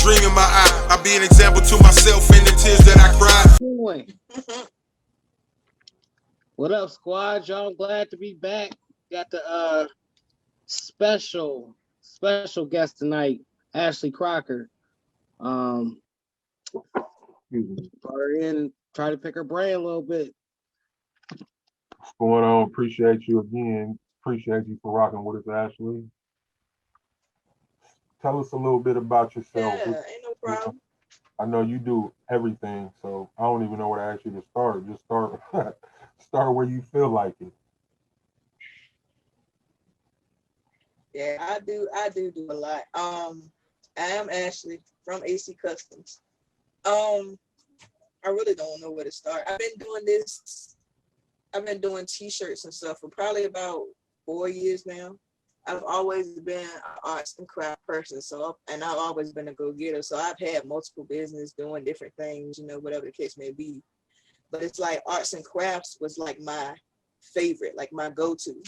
dream in my eye. I'll be an example to myself in the tears that I cry. What up, squad? Y'all, I'm glad to be back. Got the special guest tonight, Ashkey Crocker. Brought her in and try to pick her brain a little bit. What's going on? Appreciate you again. Appreciate you for rocking with us, Ashley. Tell us a little bit about yourself. Yeah, ain't no problem. I know you do everything, so I don't even know where to ask you to start. Just start start where you feel like it. Yeah, I do a lot. I am Ashley from AC Customs. I really don't know where to start. I've been doing t-shirts and stuff for probably about 4 years now. I've always been an arts and craft person, and I've always been a go-getter. So I've had multiple business doing different things, whatever the case may be. But it's like arts and crafts was like my favorite, like my go-to.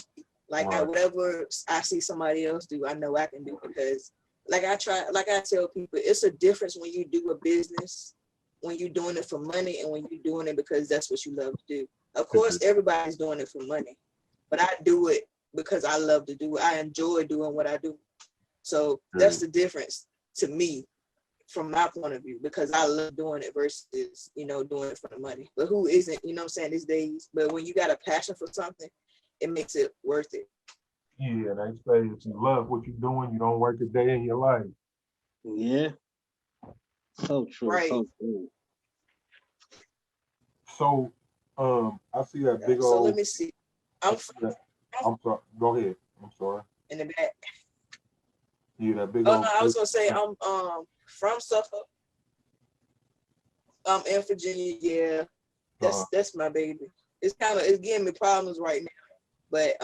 Like Right. whatever I see somebody else do, I know I can do, because like I tell people, it's a difference when you do a business, when you're doing it for money, and when you're doing it because that's what you love to do. Of course, everybody's doing it for money, but I do it because I love to do it. I enjoy doing what I do. So that's the difference to me from my point of view, because I love doing it versus, doing it for the money. But who isn't, what I'm saying, these days? But when you got a passion for something, it makes it worth it. Yeah, they say if you love what you're doing, you don't work a day in your life. Yeah. So true. Right. So true. So, I see that big old. So let me see. I'm sorry. Go ahead. I'm sorry. In the back. Yeah, that big Oh old. no, I was gonna say I'm from Suffolk. I'm in Virginia. Yeah, that's my baby. It's giving me problems right now, but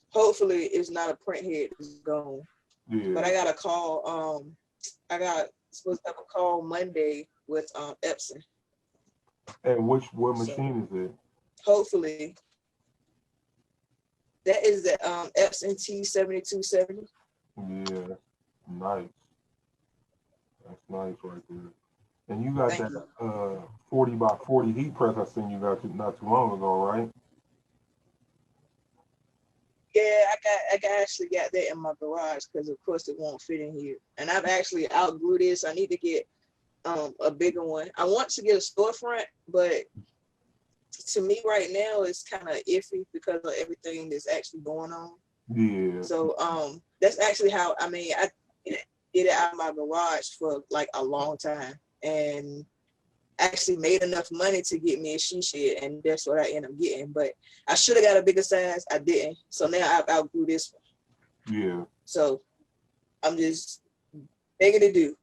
hopefully it's not a print head that's gone. Yeah. But I got a call. Supposed to have a call Monday with Epson. And what machine is it? Hopefully. That is the Epson T7270. Yeah, nice. That's nice right there. And you got Thank that 40 by 40 heat press I seen you got not too long ago, right? Yeah, I actually got that in my garage because of course it won't fit in here. And I've actually outgrew this. I need to get a bigger one. I want to get a storefront, but to me right now it's kind of iffy because of everything that's actually going on. Yeah. So that's actually how I get it out of my garage for like a long time, and actually made enough money to get me a she shed, and that's what I ended up getting. But I should have got a bigger size. I didn't. So now I've outgrew this one. Yeah. So I'm just begging to do.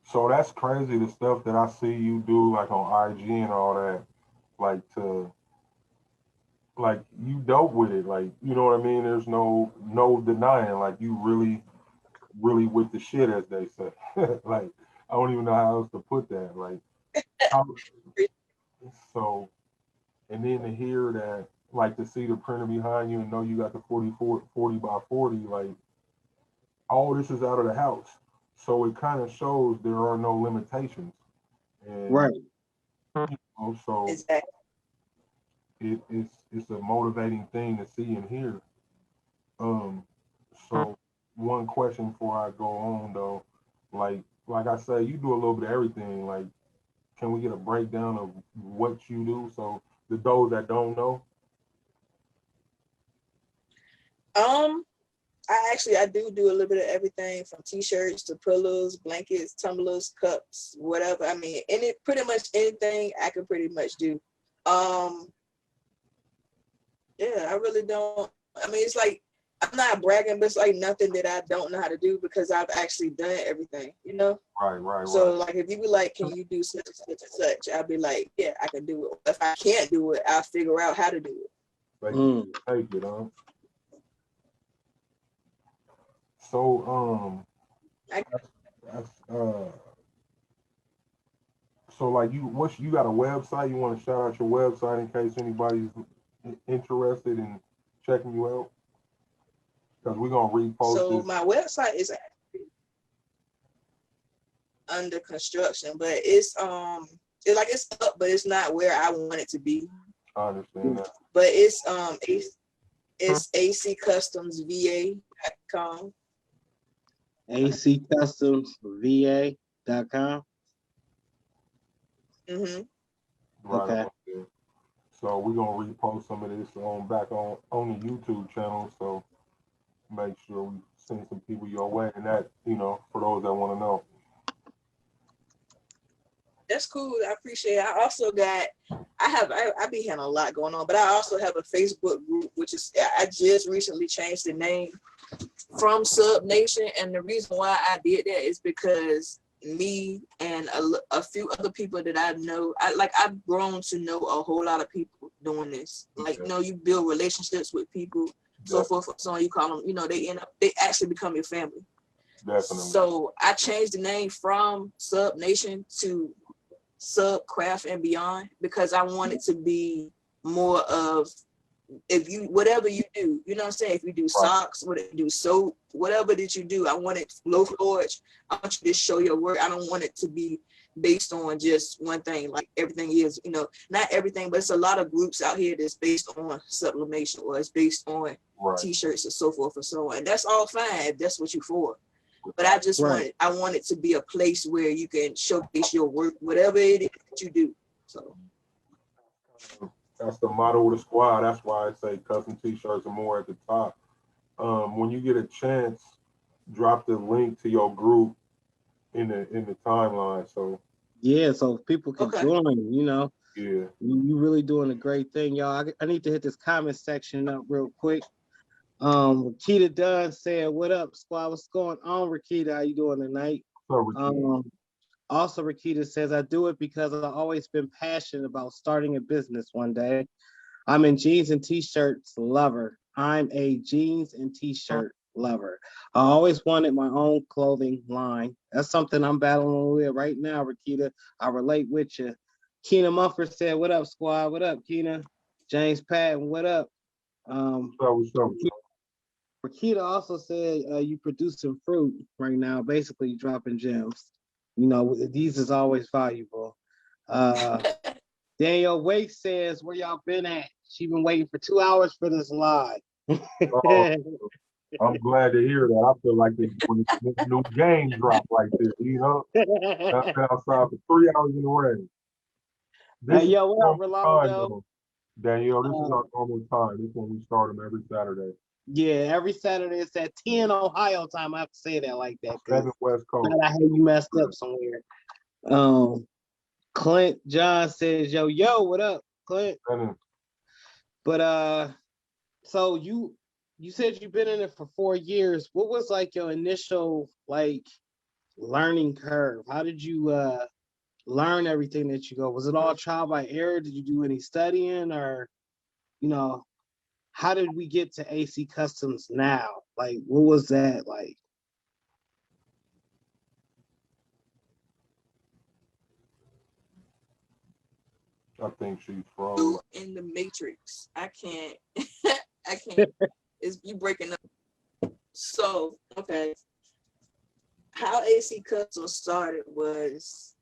So that's crazy, the stuff that I see you do like on IG and all that, like you dope with it, like, you know what I mean? There's no denying, like you really with the shit, as they say. Like, I don't even know how else to put that. Like, so, and then to hear that, like to see the printer behind you and know you got the 40 by 40, like all this is out of the house. So it kind of shows there are no limitations. And, right. So exactly. It's a motivating thing to see and hear. So one question before I go on though, like I say, you do a little bit of everything. Like, can we get a breakdown of what you do, so those that don't know? I do a little bit of everything from t-shirts to pillows, blankets, tumblers, cups, whatever. I mean, pretty much anything I can pretty much do. Yeah, I really don't. I mean, it's like, I'm not bragging, but it's like nothing that I don't know how to do because I've actually done everything, Right. So like, if you be like, can you do such and such and such? I'll be like, yeah, I can do it. If I can't do it, I'll figure out how to do it. Like, take it, huh? So, so like you got a website? You want to shout out your website in case anybody's interested in checking you out? Because we're gonna repost. So this. my website is under construction, but it's like it's up, but it's not where I want it to be. I understand that. But it's accustomsva.com. ACcustomsva.com. Mm-hmm. Right. Okay. Okay. So we're gonna repost some of this back on the YouTube channel. So make sure we send some people your way, and that, for those that want to know. That's cool. I appreciate it. I also got, I be having a lot going on, but I also have a Facebook group, which is, I just recently changed the name from Sub Nation. And the reason why I did that is because me and a few other people that I know, I've grown to know a whole lot of people doing this. Like, you build relationships with people, so forth, so on. You call them, they actually become your family. Definitely. So I changed the name from Sub Nation to Sub Craft and Beyond, because I want it to be more of, whatever you do, you know what I'm saying? If you do socks, whatever you do soap, whatever that you do, I want it low florage. I want you to show your work. I don't want it to be based on just one thing. Like everything is, not everything, but it's a lot of groups out here that's based on sublimation, or it's based on t-shirts and so forth and so on. And that's all fine if that's what you're for. But I just want it to be a place where you can showcase your work, whatever it is that you do. So that's the motto of the squad. That's why I say custom t-shirts are more at the top. When you get a chance, drop the link to your group in the timeline. So so people can join. Yeah. You really doing a great thing, y'all. I need to hit this comment section up real quick. Rakita Dunn said, "What up, squad? What's going on, Rakita? How you doing tonight?" Also, Rakita says, "I do it because I've always been passionate about starting a business one day. I'm a jeans and t-shirts lover. I always wanted my own clothing line. That's something I'm battling with right now, Rakita. I relate with you." Keena Mumford said, "What up, squad? What up, Keena?" James Patton, what up? Rakita also said, "You producing fruit right now, basically dropping gems. These is always valuable." Daniel Wake says, "Where y'all been at? She been waiting for 2 hours for this live." I'm glad to hear that. I feel like when this new game drop like this, I've been outside for 3 hours in the rain. Hey, yo, what up, Rolando? Danielle, this is our normal time. This is when we start them every Saturday. Yeah, every Saturday it's at 10 Ohio time. I have to say that like that. 7 West Coast. I hate you messed up somewhere. Clint John says, yo, what up, Clint? But so you said you've been in it for 4 years. What was like your initial learning curve? How did you learn everything that you go? Was it all trial by error? Did you do any studying, or how did we get to AC Customs now? Like, what was that like? I think she's frozen. In the Matrix. I can't. I can't. It's you breaking up. So, okay. How AC Customs started was,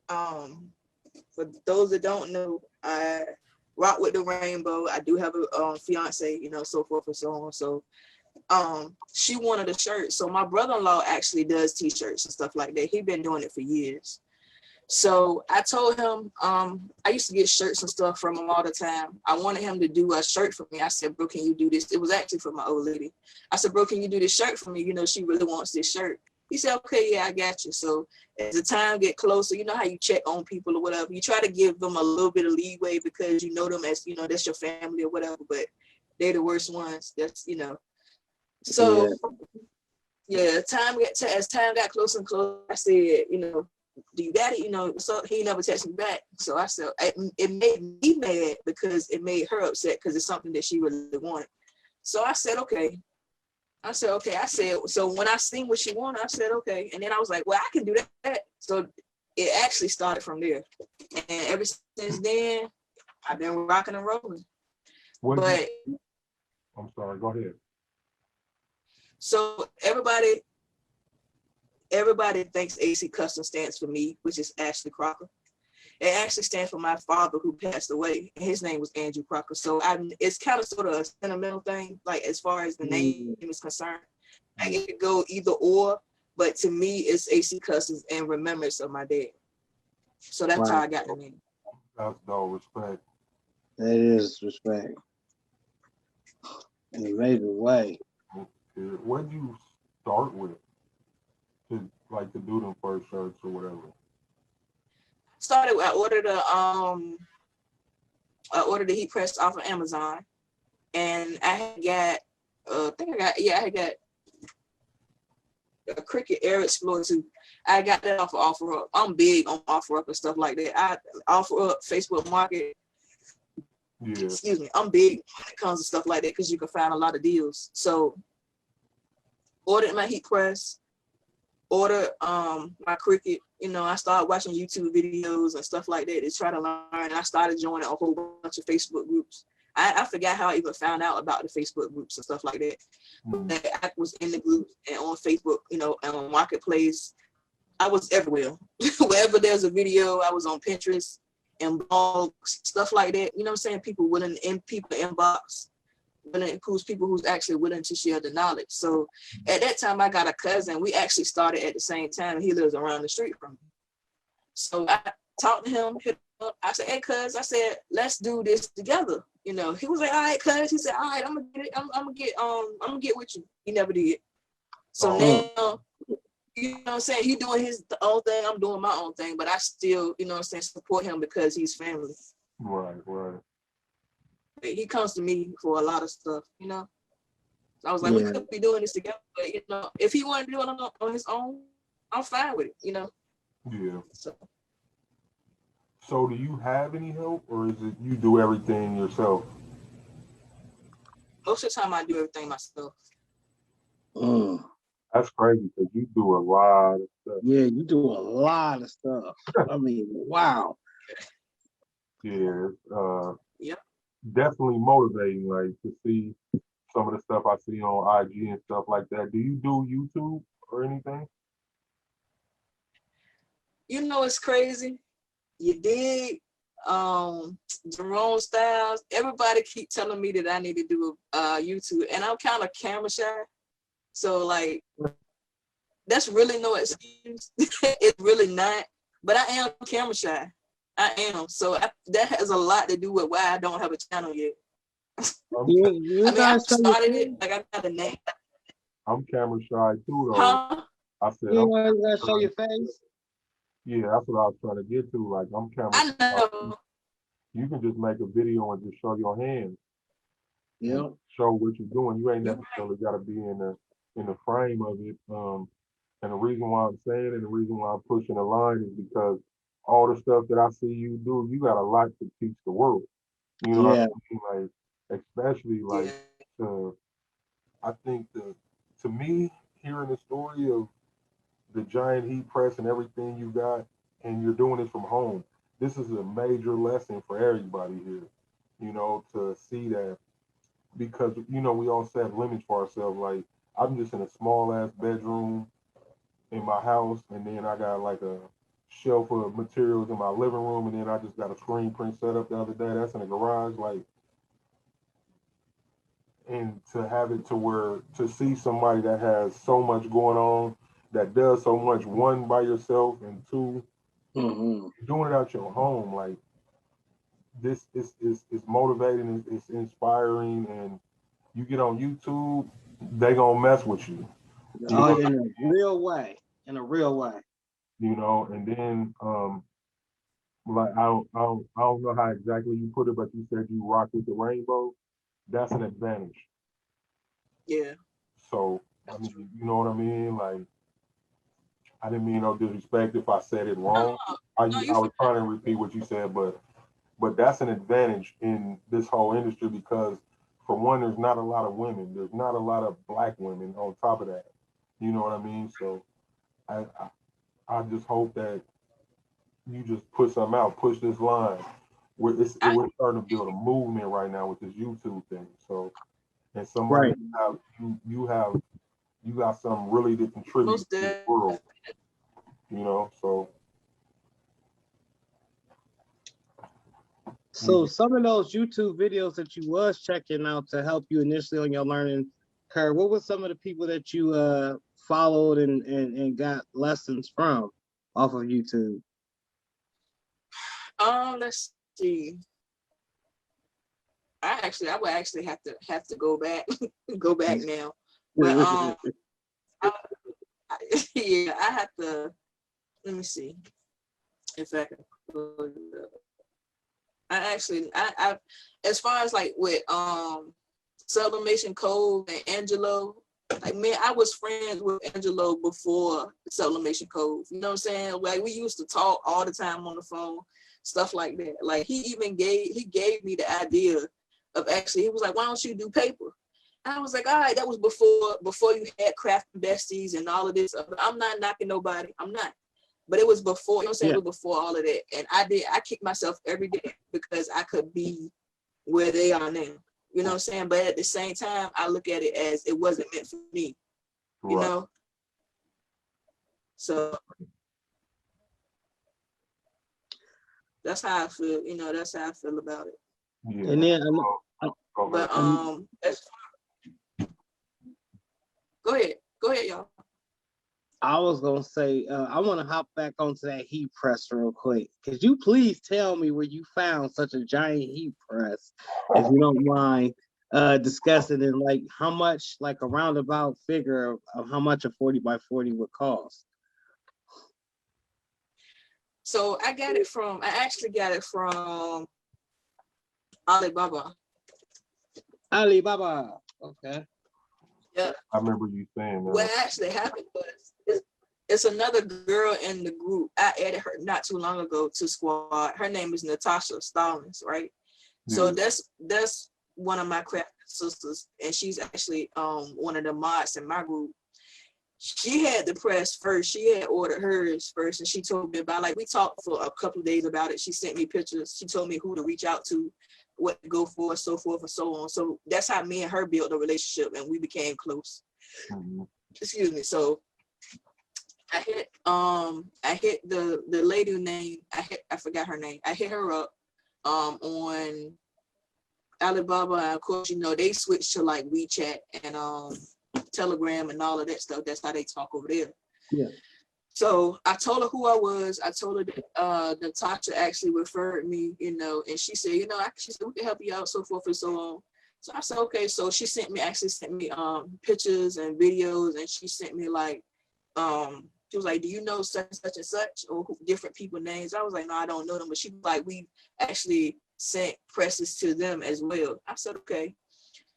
for those that don't know, I rock with the rainbow. I do have a fiance, so forth and so on. So, she wanted a shirt. So my brother-in-law actually does t-shirts and stuff like that. He's been doing it for years. So I told him, I used to get shirts and stuff from him all the time. I wanted him to do a shirt for me. I said, bro, can you do this? It was actually for my old lady. I said, bro, can you do this shirt for me? She really wants this shirt. He said, okay, yeah, I got you. So as the time get closer, you know how you check on people or whatever. You try to give them a little bit of leeway because you know them as, that's your family or whatever, but they're the worst ones. That's, So, yeah, as time got closer and closer, I said, do you got it? So he never texted me back. So I said, it made me mad because it made her upset because it's something that she really wanted. So I said, okay. I said, so when I seen what she wanted, I said, okay. And then I was like, well, I can do that. So it actually started from there. And ever since then, I've been rocking and rolling. I'm sorry, go ahead. So everybody everybody thinks AC Custom stands for me, which is Ashley Crocker. It actually stands for my father who passed away. His name was Andrew Crocker. So it's kind of sort of a sentimental thing, like as far as the name is concerned. Like it could go either or, but to me, it's AC Customs in remembrance of my dad. So that's how I got the name. That's no respect. That is respect. In a major way. What did you start with to do them first shirts or whatever? I ordered a heat press off of Amazon, and I had got a Cricut Air Explorer 2. I got that off of OfferUp. I'm big on OfferUp and stuff like that. I OfferUp, Facebook Market. Yeah. Excuse me. I'm big when it comes to stuff like that because you can find a lot of deals. So ordered my heat press, ordered my Cricut. You know, I started watching YouTube videos and stuff like that to try to learn. I started joining a whole bunch of Facebook groups. I forgot how I even found out about the Facebook groups and stuff like that. But I was in the groups and on Facebook, you know, and on Marketplace. I was everywhere. Wherever there's a video, I was on Pinterest and blogs, stuff like that. You know what I'm saying? People inbox, when it includes people who's actually willing to share the knowledge. So at that time, I got a cousin. We actually started at the same time. He lives around the street from me. So I talked to him, hit him up. I said, hey, cuz, I said, let's do this together. You know, he was like, all right, cuz. He said, all right, I'm gonna get with you. He never did. So now, you know what I'm saying? He doing his own thing. I'm doing my own thing, but I still, you know what I'm saying, support him because he's family. Right. He comes to me for a lot of stuff, you know. So I was like, we could be doing this together, but you know, if he wanted to do it on his own, I'm fine with it, you know. Yeah. So do you have any help, or is it you do everything yourself? Most of the time, I do everything myself. That's crazy because you do a lot of stuff. Yeah, you do a lot of stuff. I mean, wow. Yeah. Yep. Definitely motivating, like to see some of the stuff I see on IG and stuff like that. Do you do YouTube or anything? You know, it's crazy. You dig Jerome Styles. Everybody keep telling me that I need to do YouTube, and I'm kind of camera shy. So like, that's really no excuse. It's really not. But I am camera shy. I am. So that has a lot to do with why I don't have a channel yet. I started it. Like I got a name. I'm camera shy too, though. Huh? I said, you gotta show your face. Yeah, that's what I was trying to get to. Like, I'm camera shy. I know. You can just make a video and just show your hands. Yeah. Show what you're doing. You ain't necessarily got to be in the frame of it. And the reason why I'm saying it, and the reason why I'm pushing the line is because all the stuff that I see you do, you got a lot to teach the world. You know what I mean? Like, especially like, I think to me, hearing the story of the giant heat press and everything you got, and you're doing it from home, this is a major lesson for everybody here, you know, to see that, because, you know, we all set limits for ourselves. Like, I'm just in a small ass bedroom in my house, and then I got like a shelf of materials in my living room, and then I just got a screen print set up the other day. That's in the garage. Like, and to have it to where, to see somebody that has so much going on, that does so much, one, by yourself, and two, doing it out your home, like, this is motivating, it's inspiring, and you get on YouTube, they gonna mess with you. In a real way. You know, and then like I don't know how exactly you put it, but you said you rock with the rainbow. That's an advantage. Yeah. So I mean, you know what I mean? Like, I didn't mean no disrespect if I said it wrong. I was trying to repeat what you said, but that's an advantage in this whole industry because, for one, there's not a lot of women. There's not a lot of Black women on top of that. You know what I mean? So I just hope that you just put something out, push this line. We're starting to build a movement right now with this YouTube thing. So, and somebody you have you got something really to contribute to the world. You know, so some of those YouTube videos that you was checking out to help you initially on your learning curve, what were some of the people that you followed and got lessons from off of YouTube? Let's see. I would actually have to go back now. But yeah, I have to. Let me see if I can pull it up. I as far as like with Sublimation Cove and Angelo, like, man, I was friends with Angelo before Sublimation Cove. You know what I'm saying? Like, we used to talk all the time on the phone, stuff like that. Like, he gave me the idea of actually, he was like, why don't you do paper? And I was like, all right, that was before you had Craft Besties and all of this. I'm not knocking nobody. I'm not. But it was before, you know what I'm saying? Yeah. It was before all of that. And I kicked myself every day because I could be where they are now. You know what I'm saying? But at the same time, I look at it as it wasn't meant for me. You know? So that's how I feel, you know, that's how I feel about it. Yeah. And then but go ahead, y'all. I was gonna say I want to hop back onto that heat press real quick. Could you please tell me where you found such a giant heat press, if you don't mind discussing it, like how much, like a roundabout figure of how much a 40 by 40 would cost? So I actually got it from Alibaba. Alibaba, okay. Yeah. I remember you saying that. What actually happened was it's another girl in the group. I added her not too long ago to Squad. Her name is Natasha Stallings, right? Yeah. So that's one of my craft sisters, and she's actually one of the mods in my group. She had the press first. She had ordered hers first, and she told me about, like, we talked for a couple of days about it. She sent me pictures. She told me who to reach out to, what to go for, so forth and so on. So that's how me and her built a relationship, and we became close. Mm-hmm. Excuse me. So I hit the lady name. I forgot her name. I hit her up on Alibaba, and of course, you know, they switched to like WeChat and Telegram and all of that stuff. That's how they talk over there. Yeah. So I told her who I was. I told her that Natasha actually referred me, you know, and she said, you know, she said, we can help you out, so forth and so on. So I said, okay. So she sent me pictures and videos, and she sent me like, she was like, do you know such and such, or different people names? I was like, no, I don't know them. But she was like, we actually sent presses to them as well. I said, okay.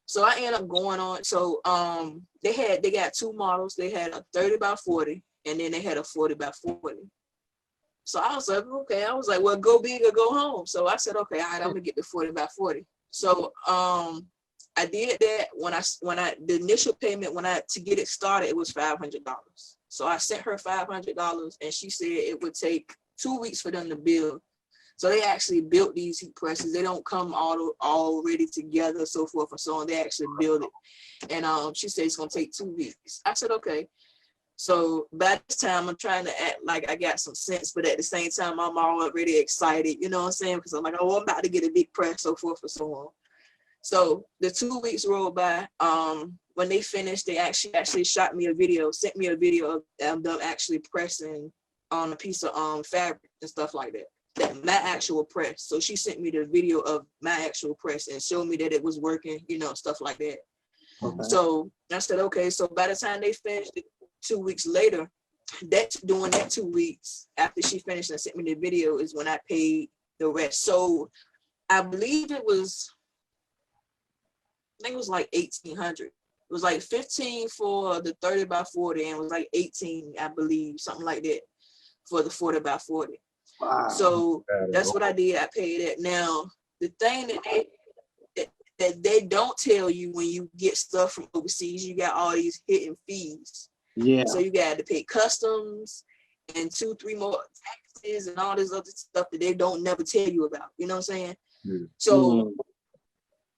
So I ended up going on. So they got two models. They had a 30 by 40, and then they had a 40 by 40. So I was like, okay. I was like, well, go big or go home. So I said, okay, all right, I'm gonna get the 40 by 40. So I did that. When the initial payment to get it started, it was $500. So I sent her $500, and she said it would take 2 weeks for them to build. So they actually built these heat presses. They don't come all ready together, so forth and so on. They actually build it. And she said it's gonna take 2 weeks. I said, okay. So by this time, I'm trying to act like I got some sense, but at the same time, I'm already excited, you know what I'm saying? Because I'm like, oh, I'm about to get a big press, so forth and so on. So the 2 weeks rolled by. When they finished, they actually shot me a video, sent me a video of them actually pressing on a piece of fabric and stuff like that. My actual press. So she sent me the video of my actual press and showed me that it was working, you know, stuff like that. Okay. So I said, okay. So by the time they finished it, 2 weeks later, during that 2 weeks after she finished and sent me the video is when I paid the rest. So I believe it was like $1,800. It was like $15 for the 30 by 40, and it was like $18, I believe, something like that, for the 40 by 40. Wow. So that's what I did. I paid it. Now, the thing that they don't tell you when you get stuff from overseas, you got all these hidden fees. Yeah. So you got to pay customs and 2-3 more taxes and all this other stuff that they don't never tell you about. You know what I'm saying? Mm-hmm. So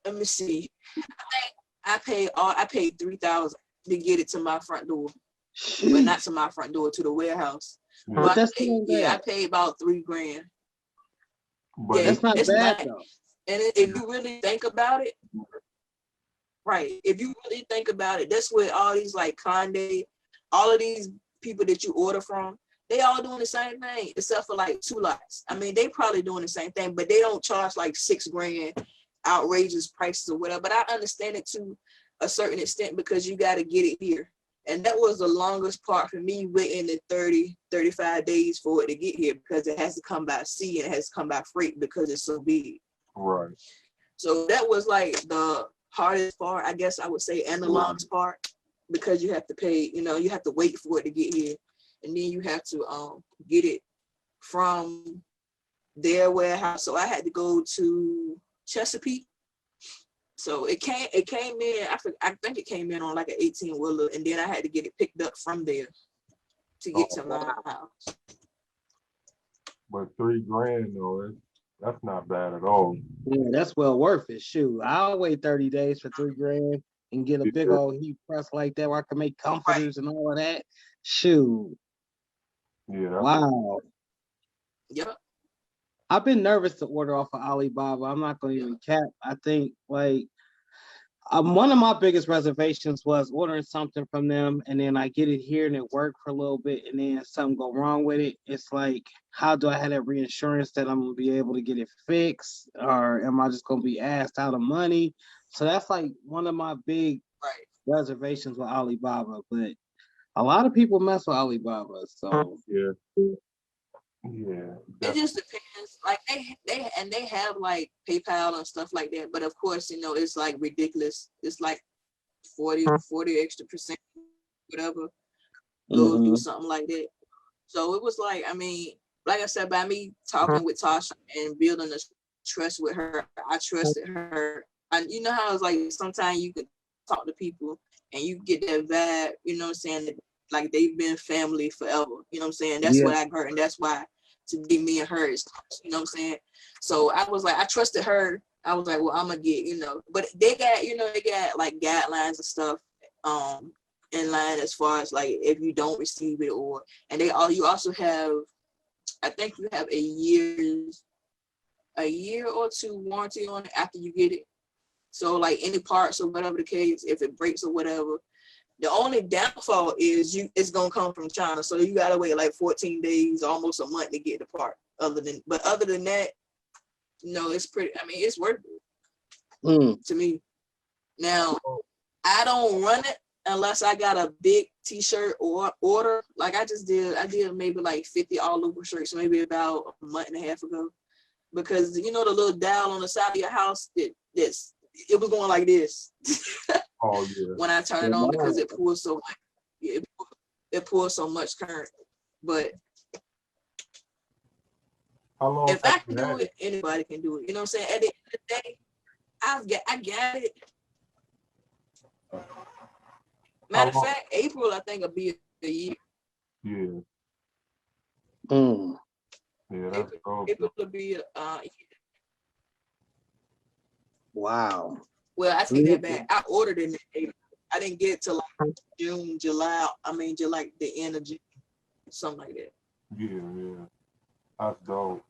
let me see. I paid $3,000 to get it to my front door, but not to my front door, to the warehouse. But that's I paid about $3,000. But that's not bad though. And if you really think about it, right? If you really think about it, that's where all these like Conde, all of these people that you order from, they all doing the same thing, except for like 2 lots. I mean, they probably doing the same thing, but they don't charge like $6,000 outrageous prices or whatever. But I understand it to a certain extent because you got to get it here. And that was the longest part for me, waiting the 30, 35 days for it to get here because it has to come by sea and it has to come by freight because it's so big. Right. So that was like the hardest part, I guess I would say, and the longest part, because you have to pay, you have to wait for it to get here. And then you have to get it from their warehouse. So I had to go to Chesapeake. So it came in, I think it came in on like an 18-wheeler, and then I had to get it picked up from there to get to my house. But $3,000 though, that's not bad at all. Yeah, that's well worth it. Shoot, I'll wait 30 days for $3,000 and get a big old heat press like that where I can make comforters and all of that. Shoot. Yeah. Wow. Yep. I've been nervous to order off of Alibaba. I'm not going to even cap. I think like one of my biggest reservations was ordering something from them and then I get it here and it worked for a little bit and then something go wrong with it. It's like, how do I have that reinsurance that I'm going to be able to get it fixed, or am I just going to be asked out of money? So that's like one of my big reservations with Alibaba. But a lot of people mess with Alibaba. So yeah. It just depends. Like they have like PayPal and stuff like that, but of course, it's like ridiculous. It's like 40 extra percent, whatever. Go do something like that. So it was like, I mean, like I said, by me talking with Tasha and building a trust with her, I trusted her. And you know how it's like sometimes you could talk to people and you get that vibe, you know what I'm saying? Like they've been family forever. You know what I'm saying? That's what I've heard, and that's why to be me and her is close, you know what I'm saying? So I was like, I trusted her. I was like, well, I'm gonna get, but they got like guidelines and stuff in line as far as like if you don't receive it you also have, I think you have a year or 2 warranty on it after you get it. So like any parts or whatever the case, if it breaks or whatever, the only downfall is it's gonna come from China, so you gotta wait like 14 days, almost a month to get the part. Other than that, it's pretty. I mean, it's worth it to me. Now, I don't run it unless I got a big T-shirt or order. Like I did maybe like 50 all over shirts maybe about a month and a half ago, because the little dial on the side of your house it was going like this. Oh yeah. When I turn it on, because it pulls so much, it pulls so much current. But if I can do it, anybody can do it. You know what I'm saying? At the end of the day, I got it. Matter of fact, April I think will be a year. Yeah. Yeah, that's April will be a year. Wow. Well, I take that back. I ordered it in April. I didn't get it till like June, July. I mean, just like the end of June, something like that. Yeah. That's dope.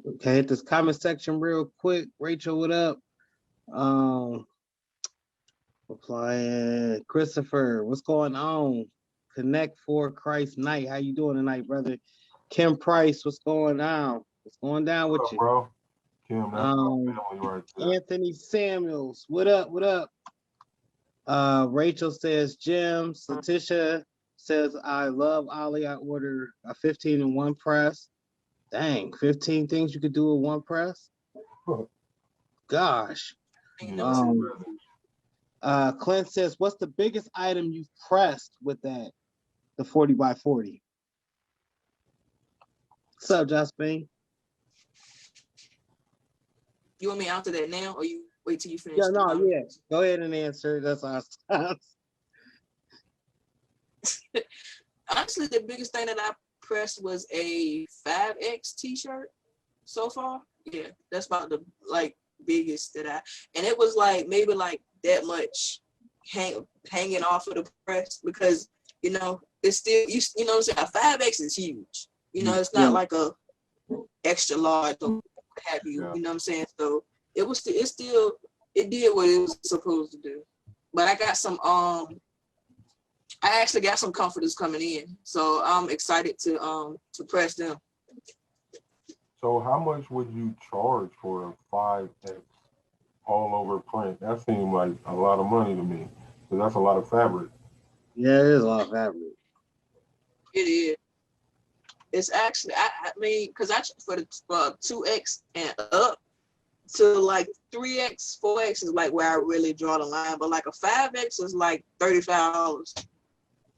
Okay, hit this comment section real quick. Rachel, what up? Replying. Christopher, what's going on? Connect for Christ Night. How you doing tonight, brother? Kim Price, what's going on? What's going down with you? Bro? Kim, that's family right there. Anthony Samuels, what up? Rachel says, Jim. Letitia says, I love Ollie. I ordered a 15-in-1 press. Dang, 15 things you could do with one press? Gosh. Clint says, what's the biggest item you've pressed with that? The 40 by 40. What's up, Josephine? You want me to answer that now, or you wait till you finish? Yeah. Go ahead and answer. That's awesome. Honestly, the biggest thing that I pressed was a 5X t-shirt so far. Yeah, that's about the biggest that and it was like maybe like that much hanging off of the press because, you know, it's still, you know what I'm saying, a 5X is huge. You know, it's not like a extra large or what have you, you know what I'm saying? So it did what it was supposed to do. But I got some, I actually got some comforters coming in. So I'm excited to press them. So how much would you charge for a 5X all over print? That seemed like a lot of money to me, because that's a lot of fabric. Yeah, it is a lot of fabric. It is. It's actually, I mean, because for 2X and up to like 3X, 4X is like where I really draw the line. But like a 5X is like $35.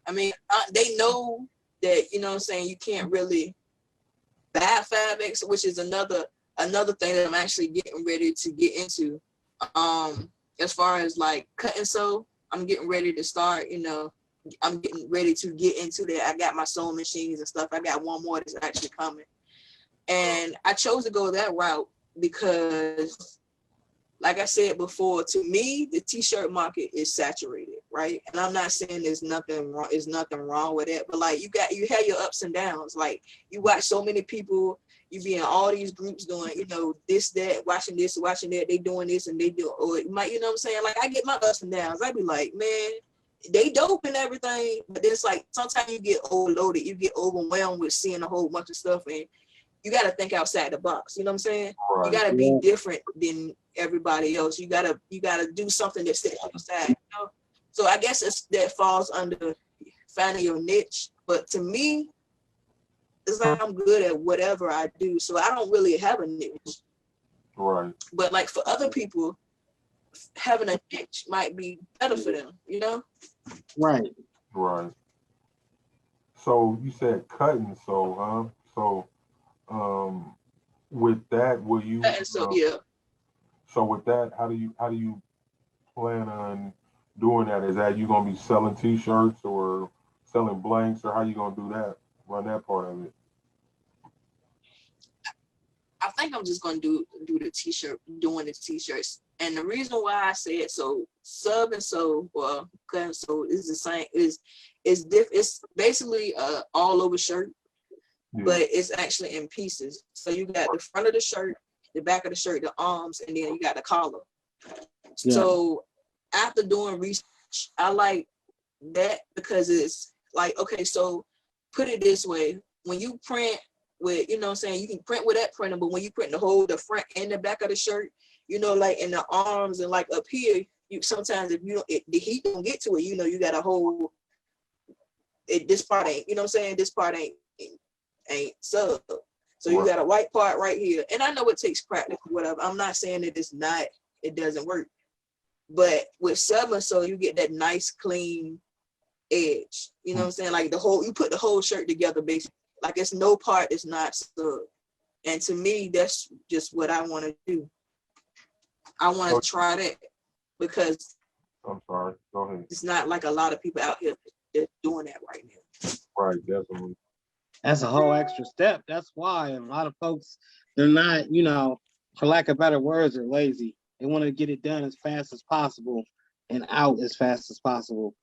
I mean, they know that, you know what I'm saying, you can't really buy 5X, which is another thing that I'm actually getting ready to get into. As far as like cut and sew, I'm getting ready to start, you know, I'm getting ready to get into that. I got my sewing machines and stuff. I got one more that's actually coming. And I chose to go that route because, like I said before, to me, the t-shirt market is saturated, right? And I'm not saying there's nothing wrong with it, but like you have your ups and downs. Like you watch so many people, you be in all these groups doing, you know, this, that, watching this, watching that, they doing this and they do, or it might, you know what I'm saying? Like I get my ups and downs. I be like, man, they dope and everything, but then it's like sometimes you get overloaded, you get overwhelmed with seeing a whole bunch of stuff, and you got to think outside the box. You know what I'm saying? Right. You got to be different than everybody else. You gotta do something that sets you aside. You know? So I guess that falls under finding your niche. But to me, it's like I'm good at whatever I do, so I don't really have a niche. Right. But like for other people, having a niche might be better for them. You know? Right. Right. So you said cut and sew, huh? So with that, will you? So yeah. So with that, how do you plan on doing that? Is that you gonna be selling t-shirts or selling blanks, or how you gonna do that? Run that part of it. I think I'm just gonna do the doing the t-shirts. And the reason why I say it, so sub and sew or cut and sew is the same. It's basically all over shirt. Yeah. But it's actually in pieces. So you got the front of the shirt, the back of the shirt, the arms, and then you got the collar. Yeah. So after doing research, I like that because it's like, okay, so put it this way. When you print with, you know what I'm saying, you can print with that printer, but when you print the front and the back of the shirt, you know, like in the arms and like up here, you sometimes if you don't, the heat don't get to it, you know, you got a whole, this part ain't, you know what I'm saying, this part ain't sub. So you got a white part right here. And I know it takes practice, whatever. I'm not saying that it doesn't work. But with sub and sew, you get that nice clean edge. You know what I'm saying? Like you put the whole shirt together basically. Like it's no part that's not sub. And to me, that's just what I want to do. I want to try that because I'm sorry, go ahead. It's not like a lot of people out here that's doing that right now. Right, definitely. That's a whole extra step. That's why a lot of folks, they're not, you know, for lack of better words, they're lazy. They want to get it done as fast as possible and out as fast as possible.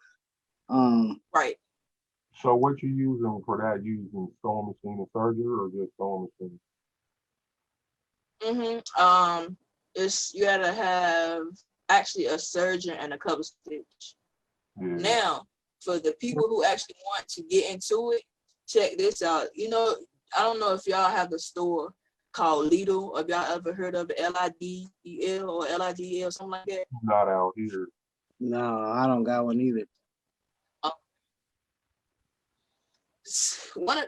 Right. So what you using for that? You using sewing machine and serger or just sewing machine? You gotta have actually a serger and a cover stitch. Yeah. Now, for the people who actually want to get into it, check this out. You know, I don't know if y'all have the store called Lidl, or if y'all ever heard of it, Lidl or Lidl, something like that. Not out here. No, I don't got one either.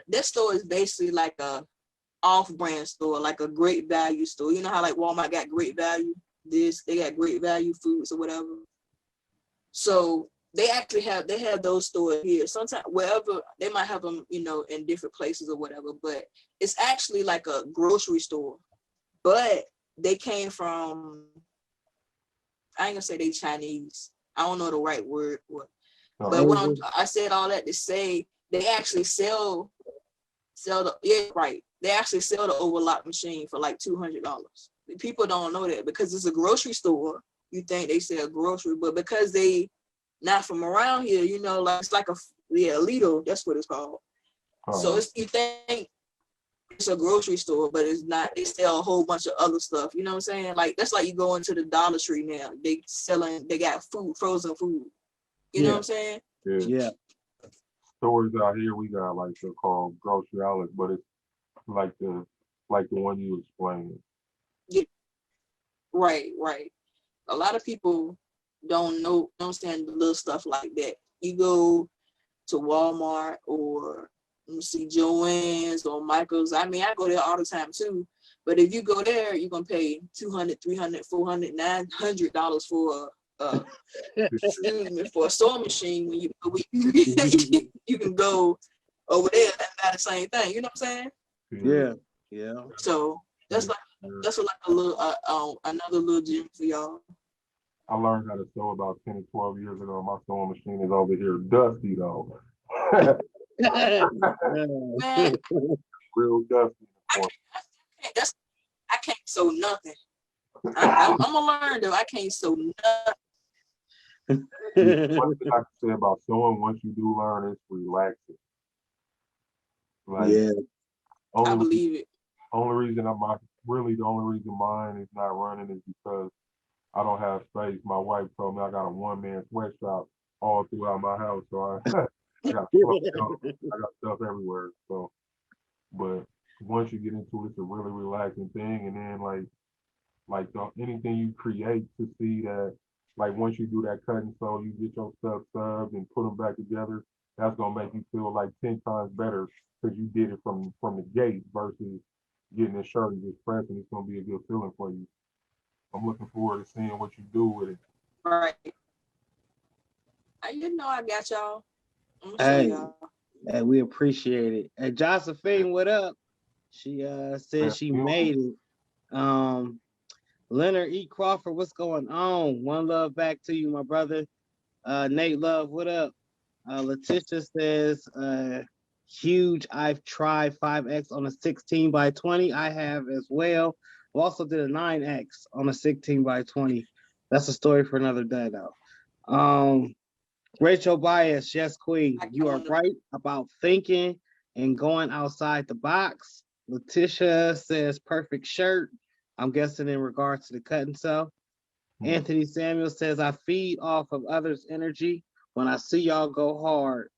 This store is basically like a off-brand store, like a great value store. You know how like Walmart got great value? They got great value foods or whatever. So they actually have those stores here. Sometimes wherever they might have them, you know, in different places or whatever, but it's actually like a grocery store. But they came from, I ain't gonna say they Chinese. I don't know the right word for it. But I said all that to say they actually sell they actually sell the overlock machine for like $200. People don't know that because it's a grocery store. You think they sell grocery, but because they Not from around here, you know, like it's like a Lidl, that's what it's called. So it's, you think it's a grocery store, but it's not. They sell a whole bunch of other stuff. You know what I'm saying? Like that's like you go into the Dollar Tree now. They got food, frozen food. You know what I'm saying? Yeah. Stores out here we got like they're called grocery outlets, but it's like the one you explained. Yeah. Right. A lot of people don't understand the little stuff like that. You go to Walmart or see Joann's or Michael's. I mean, I go there all the time too. But if you go there, you're gonna pay $200, $300, $400, $900 for for a sewing machine. When you can go over there and buy the same thing. You know what I'm saying? Yeah. So that's like a little another little gem for y'all. I learned how to sew about 10 or 12 years ago. My sewing machine is over here dusty though. Man, real dusty. I can't sew nothing. I'm gonna learn though. I can't sew nothing. One thing I can say about sewing, once you do learn, it's relaxing. Like, I believe it. The only reason mine is not running is because I don't have space. My wife told me I got a one-man sweatshop all throughout my house, so I got stuff everywhere. So, but once you get into it, it's a really relaxing thing. And then anything you create to see that, like once you do that cut and sew, you get your stuff subbed and put them back together. That's gonna make you feel like 10 times better because you did it from the gate versus getting a shirt and just pressing. It's gonna be a good feeling for you. I'm looking forward to seeing what you do with it. Right. You know I got y'all. Hey, we appreciate it. Hey, Josephine, what up? She said she made it. Leonard E. Crawford, what's going on? One love back to you, my brother. Nate Love, what up? Letitia says, huge. I've tried 5X on a 16x20. I have as well. I also did a 9X on a 16x20. That's a story for another day, though. Rachel Bias, yes, Queen. You are right about thinking and going outside the box. Letitia says, perfect shirt. I'm guessing in regards to the cut and sew. Anthony Samuel says, I feed off of others' energy. When I see y'all go hard,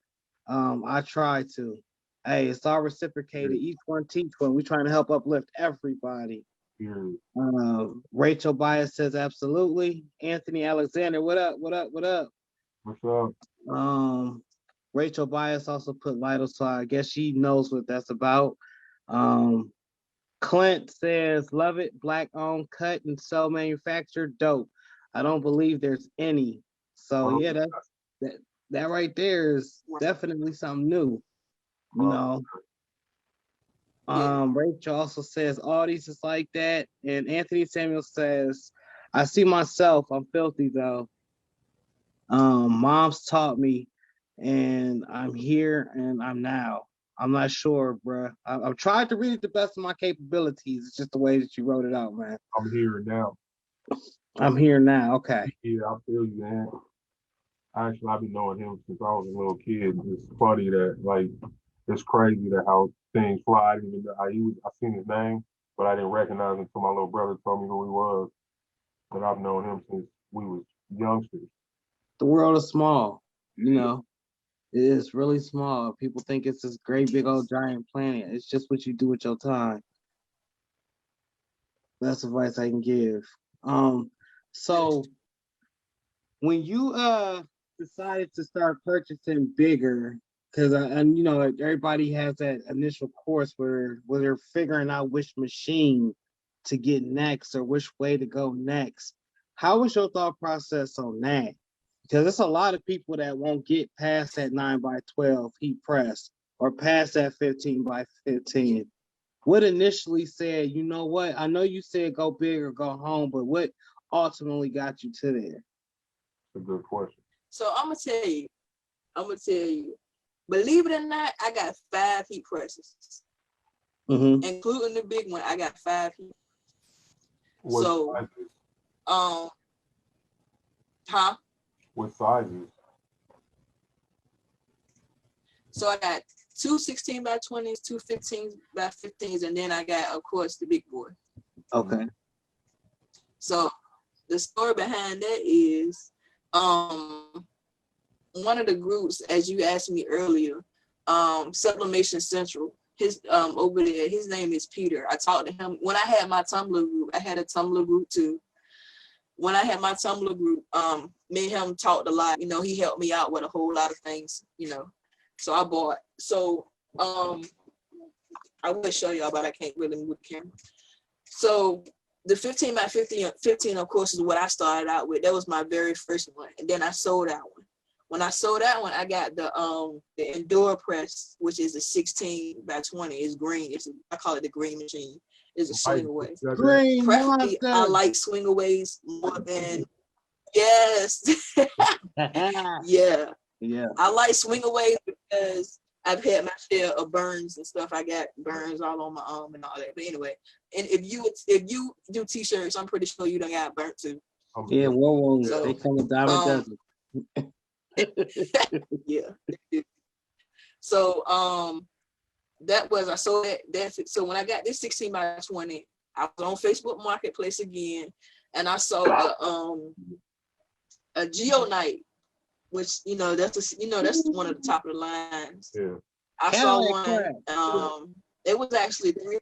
I try to. Hey, it's all reciprocated. Each one teach one. We're trying to help uplift everybody. Rachel Bias says, absolutely. Anthony Alexander, what up? What's up? Rachel Bias also put Lytle, so I guess she knows what that's about. Clint says, love it, black owned, cut and sew manufactured, dope. I don't believe there's any. So yeah, that right there is definitely something new. You know. Rachel also says all these is like that. And Anthony Samuel says, I see myself, I'm filthy though. Mom's taught me and I'm here and I'm now. I'm not sure, bro. I've tried to read it the best of my capabilities. It's just the way that you wrote it out, man. I'm here now. I'm here now. Okay. Yeah, I feel you, man. Actually, I've been knowing him since I was a little kid. It's funny that, like, it's crazy that how things fly. I didn't even know I seen his name, but I didn't recognize him until my little brother told me who he was. And I've known him since we was youngsters. The world is small, you know. It is really small. People think it's this great big old giant planet. It's just what you do with your time. That's advice I can give. So when you decided to start purchasing bigger, because and you know everybody has that initial course where they're figuring out which machine to get next or which way to go next. How was your thought process on that? Because there's a lot of people that won't get past that 9x12 heat press or past that 15x15. What initially said, you know what? I know you said go big or go home, but what ultimately got you to there? That's a good question. So I'm gonna tell you. Believe it or not, I got 5 heat presses, including the big one. I got 5 heat. What so, sizes? Huh? What sizes? So I got two 16 by 20s, two 15 by 15s, and then I got, of course, the big boy. Okay. So the story behind that is one of the groups, as you asked me earlier, Sublimation Central, his over there, his name is Peter. I talked to him when I had my Tumblr group. I had a Tumblr group too. When I had my Tumblr group, me and him talked a lot. You know, he helped me out with a whole lot of things, you know. So I bought. So I will show y'all, but I can't really move the camera. So the 15 by 15, of course, is what I started out with. That was my very first one. And then I sold that one. When I sold that one, I got the Endure press, which is a 16 by 20. It's green. I call it the green machine. It's a swing away. Green Preferably, monster. I like swing aways more than yes. Yeah. Yeah. I like swing aways because I've had my share of burns and stuff. I got burns all on my arm and all that. But anyway, and if you do t-shirts, I'm pretty sure you done got burnt too. Yeah, whoa. So, they come with diamond dozen. Yeah. So that was I sold that. So when I got this 16 by 20, I was on Facebook Marketplace again, and I saw a Geonite, which that's one of the top of the lines. Yeah. I saw one. It was actually $300.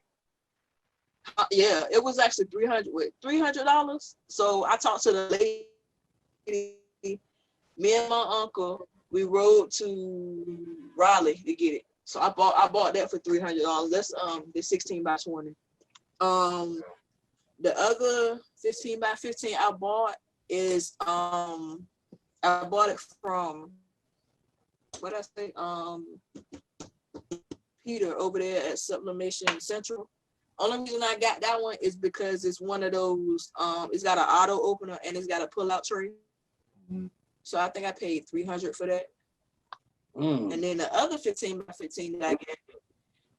So I talked to the lady. Me and my uncle, we rode to Raleigh to get it. So I bought that for $300. That's the 16 by 20. The other 15 by 15 I bought is I bought it from Peter over there at Sublimation Central. Only reason I got that one is because it's one of those it's got an auto opener and it's got a pull-out tray. Mm-hmm. So I think I paid $300 for that. And then the other 15 by 15 that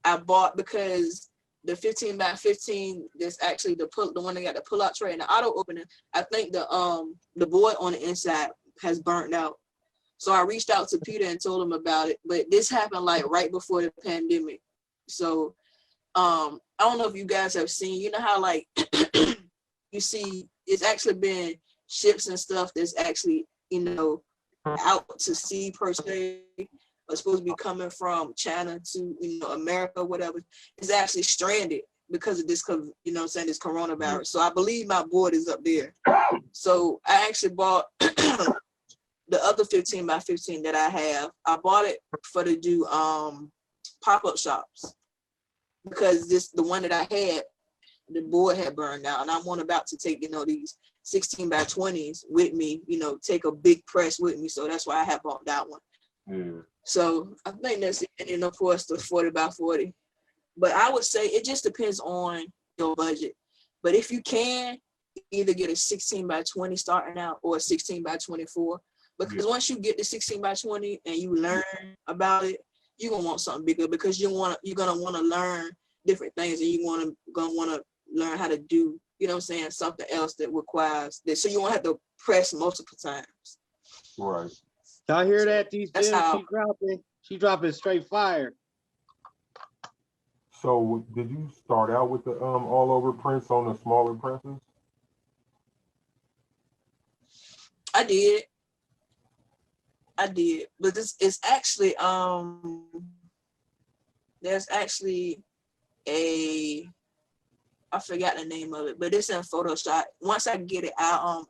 I bought because the 15 by 15 that's actually the one that got the pull-out tray and the auto opener. I think the board on the inside has burnt out. So I reached out to Peter and told him about it. But this happened like right before the pandemic. So I don't know if you guys have seen, you know how like you see it's actually been ships and stuff that's actually, out to sea per se, are supposed to be coming from China to, America, whatever. It's actually stranded because of this, this coronavirus. So I believe my board is up there. So I actually bought the other 15 by 15 that I have. I bought it for to do pop-up shops because the one that I had, the board had burned out, and I'm about to take, these 16 by 20s with me, take a big press with me. So that's why I have bought that one. Yeah. So I think that's it. And of course the 40 by 40. But I would say it just depends on your budget. But if you can, either get a 16 by 20 starting out or a 16 by 24. Because once you get the 16 by 20 and you learn about it, you're gonna want something bigger because you're gonna want to learn different things and you're gonna want to learn how to do, something else that requires this. So you won't have to press multiple times. Right. Y'all hear that? These That's gems she dropping straight fire. So did you start out with the all over prints on the smaller presses? I did, but this is actually there's actually I forgot the name of it, but it's in Photoshop. Once I get it, I'll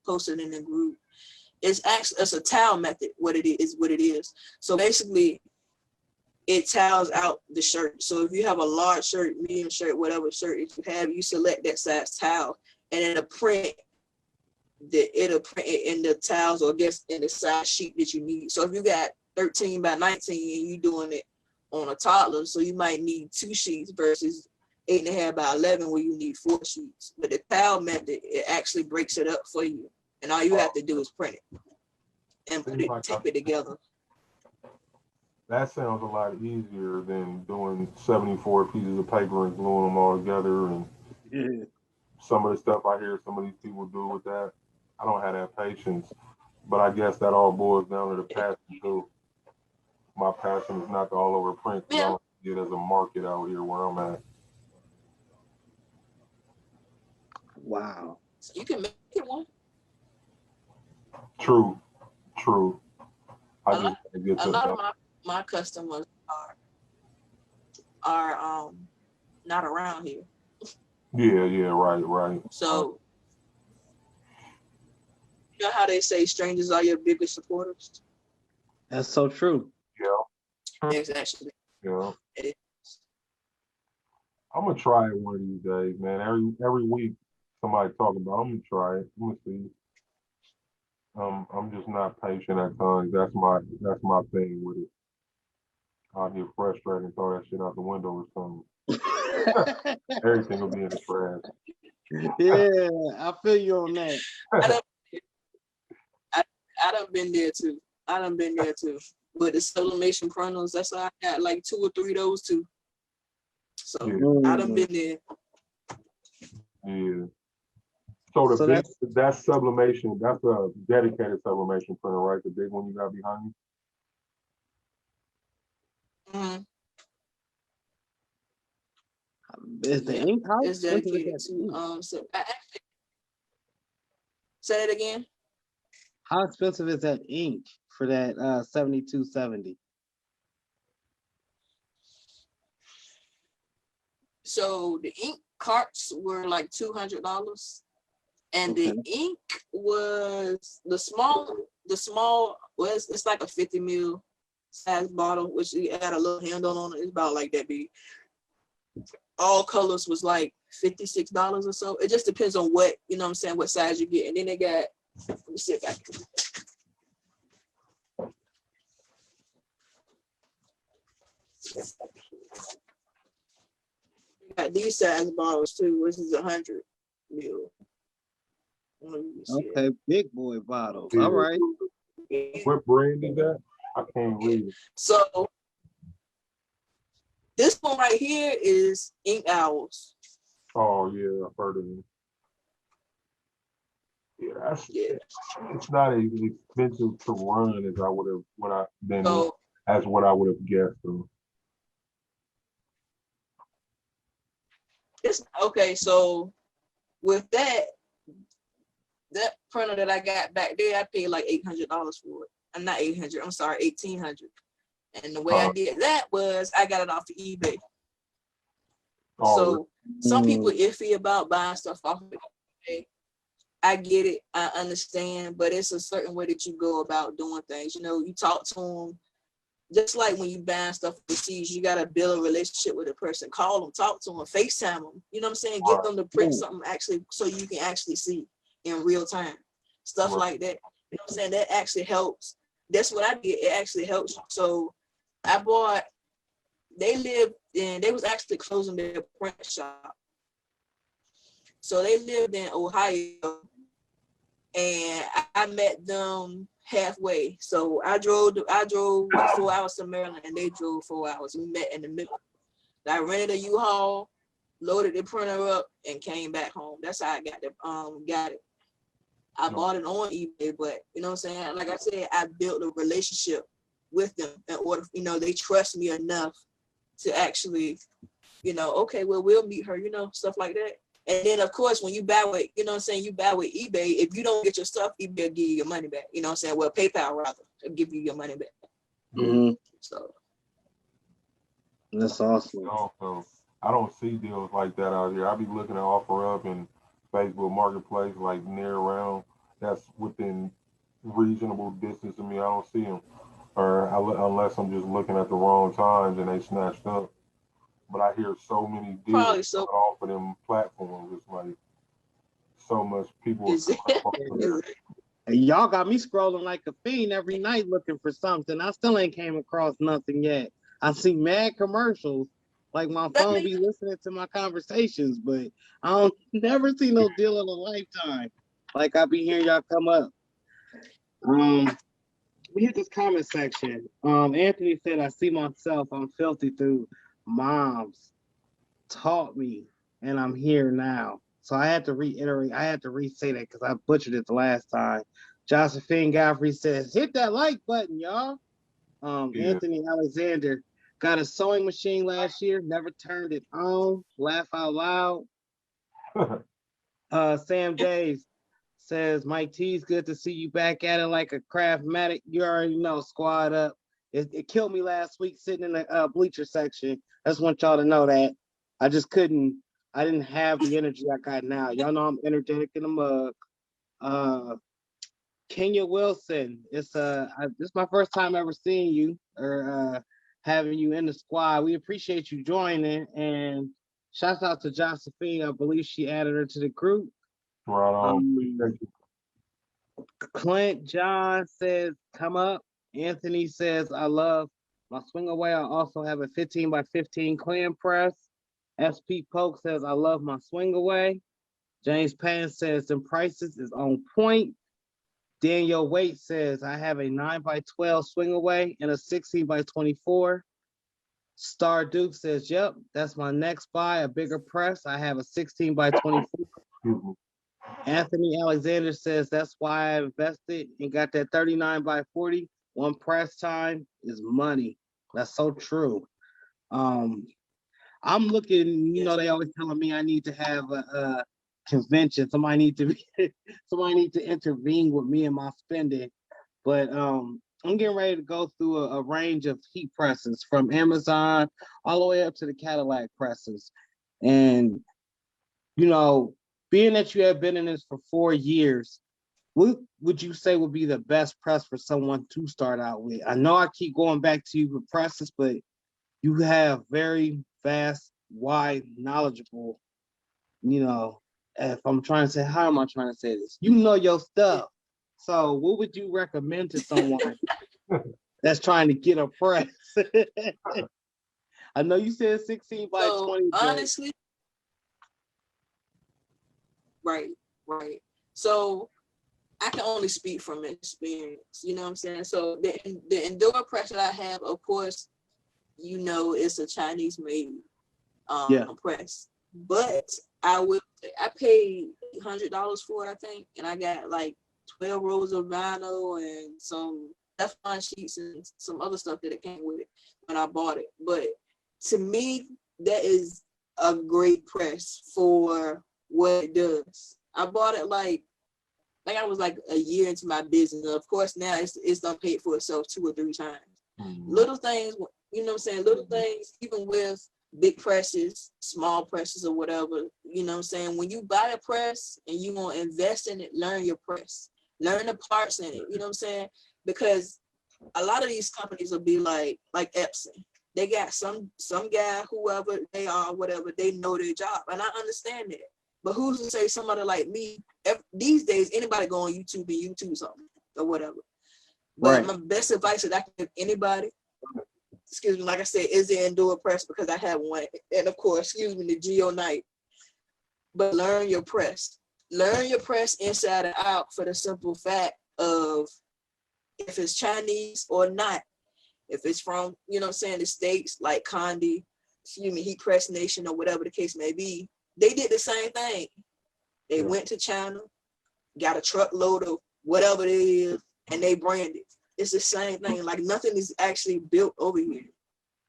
post it in the group. It's a towel method. What it is. So basically, it towels out the shirt. So if you have a large shirt, medium shirt, whatever shirt if you have, you select that size towel, and it'll print it in the towels or just in the size sheet that you need. So if you got 13 by 19 and you're doing it on a toddler, so you might need 2 sheets versus 8.5 by 11 where you need 4 sheets. But the towel method, it actually breaks it up for you. And all you have to do is print it and tape it together. That sounds a lot easier than doing 74 pieces of paper and gluing them all together. And some of the stuff I hear some of these people do with that, I don't have that patience. But I guess that all boils down to the passion too. my passion is not to all over print. I don't see it as a market out here where I'm at. Wow. So you can make it one. True. I A just lot, gotta get a to lot of my customers are not around here. Yeah, right. So you know how they say strangers are your biggest supporters? That's so true. Yeah. It's actually. Yeah. It is. I'm gonna try it one of these days, man. Every week somebody talking about. I'm gonna try it. I'm gonna see. I'm just not patient at times. That's my thing with it. I'll get frustrated and throw that shit out the window or something. Everything will be in the trash. Yeah, I feel you on that. I done been there too. But the sublimation chronos, that's why I got like 2 or 3 of those too. So I done been there. Yeah. So that's sublimation. That's a dedicated sublimation printer, right? The big one you got behind you. Mm-hmm. Is the ink house? It's dedicated to so I actually, say it again. How expensive is that ink for that 7270? So the ink carts were like $200, and the ink was the small. Well, it's like a 50 ml size bottle, which you had a little handle on it. It's about like that big. All colors was like $56 or so. It just depends on what, you know what I'm saying, what size you get. And then they got, let me see if I can. Got these size bottles too, which is 100 ml. Okay, big boy bottles. Yeah. All right. What brand is that? I can't read it. So this one right here is Ink Owls. Oh yeah, I've heard of it. Yeah, it's not as expensive to run as I would have what I would have guessed. Though. It's okay. So with that printer that I got back there, I paid like $800 for it. I'm not 800. I'm sorry, 1,800. And the way I did that was I got it off of eBay. So some people iffy about buying stuff off of eBay. I get it, I understand, but it's a certain way that you go about doing things. You know, you talk to them, just like when you buy stuff overseas, you gotta build a relationship with a person. Call them, talk to them, FaceTime them. You know what I'm saying? Get them to print something actually, so you can actually see in real time, stuff like that. You know what I'm saying? That actually helps. That's what I did. It actually helps. So I bought. They was actually closing their print shop. So they lived in Ohio. And I met them halfway. So I drove 4 hours to Maryland, and they drove 4 hours. We met in the middle. I rented a U-Haul, loaded the printer up, and came back home. That's how I got it. I bought it on eBay, but you know what I'm saying? Like I said, I built a relationship with them in order, you know, they trust me enough to actually, you know, okay, well, we'll meet her, you know, stuff like that. And then, of course, when you buy with, you know what I'm saying, you buy with eBay, if you don't get your stuff, eBay will give you your money back. You know what I'm saying? Well, PayPal, rather, will give you your money back. Mm-hmm. So. That's awesome. Also, I don't see deals like that out here. I be looking at OfferUp and Facebook Marketplace, like near around. That's within reasonable distance of me. I don't see them. Or unless I'm just looking at the wrong times and they snatched up. But I hear so many deals off of them platforms. It's like so much people. Y'all got me scrolling like a fiend every night looking for something. I still ain't came across nothing yet. I see mad commercials. Like my phone be listening to my conversations, but I don't never see no deal of a lifetime. Like I be hearing y'all come up. We hit this comment section. Anthony said, I see myself, I'm filthy through moms taught me, and I'm here now. So I had to reiterate, I had to re-say that because I butchered it the last time. Josephine Godfrey says, hit that like button, y'all. Yeah. Anthony Alexander got a sewing machine last year, never turned it on. Laugh out loud. Sam Days says, Mike T's good to see you back at it like a craftmatic. You already know, squad up. It killed me last week sitting in the bleacher section. I just want y'all to know that. I didn't have the energy I got now. Y'all know I'm energetic in the mug. Kenya Wilson, this is my first time ever seeing you or having you in the squad. We appreciate you joining, and shouts out to Josephine. I believe she added her to the group. Right on. Clint John says, come up. Anthony says, I love my swing away. I also have a 15 by 15 clan press. SP Polk says, I love my swing away. James Pan says, the prices is on point. Daniel Waite says, I have a 9 by 12 swing away and a 16 by 24. Star Duke says, yep, that's my next buy, a bigger press. I have a 16 by 24. Anthony Alexander says, that's why I invested and got that 39 by 40. One press time is money. That's so true. I'm looking, they always telling me I need to have a convention. Somebody need to intervene with me and my spending. But I'm getting ready to go through a range of heat presses from Amazon all the way up to the Cadillac presses. And, being that you have been in this for 4 years, what would you say would be the best press for someone to start out with? I know I keep going back to you with presses, but you have very vast, wide, knowledgeable, if I'm trying to say, how am I trying to say this? You know your stuff. So what would you recommend to someone that's trying to get a press? I know you said 16 by 20. Honestly, right. So I can only speak from experience, you know what I'm saying? So the indoor press that I have, of course, it's a Chinese made press. But I paid $100 for it, I think, and I got like 12 rolls of vinyl and some Teflon sheets and some other stuff that it came with it when I bought it. But to me, that is a great press for what it does. I bought it like I was like a year into my business. Of course, now it's done paid for itself 2 or 3 times. Mm-hmm. Little things, you know what I'm saying? Little things, even with big presses, small presses or whatever, you know what I'm saying? When you buy a press and you want to invest in it, learn your press. Learn the parts in it, you know what I'm saying? Because a lot of these companies will be like Epson. They got some guy, whoever they are, whatever, they know their job. And I understand that. But who's to say somebody like me, these days, anybody go on YouTube and YouTube something or whatever. But my best advice that I can give anybody, excuse me, like I said, is the indoor press because I have one. And of course, the Geo Night. But learn your press. Learn your press inside and out for the simple fact of if it's Chinese or not. If it's from, the States, like Condi, Heat Press Nation or whatever the case may be, they did the same thing. They went to China, got a truckload of whatever it is, and they branded. It's the same thing. Like nothing is actually built over here.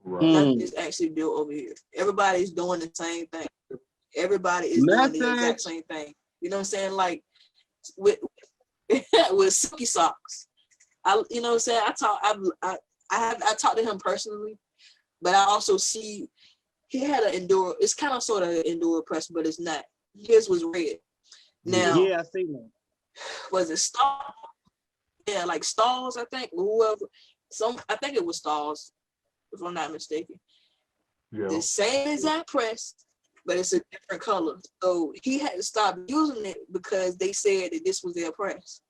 Right. Nothing is actually built over here. Everybody's doing the same thing. Everybody is doing the exact same thing. You know what I'm saying? Like with Silky Socks. You know what I'm saying? I talked to him personally, but I also see he had an indoor. It's kind of sort of an indoor press, but it's not. His was red. Now, I see that. Was it Star? Yeah, like Stalls, I think. Whoever. I think it was Stalls, if I'm not mistaken. Yeah. The same exact press, but it's a different color. So he had to stop using it because they said that this was their press.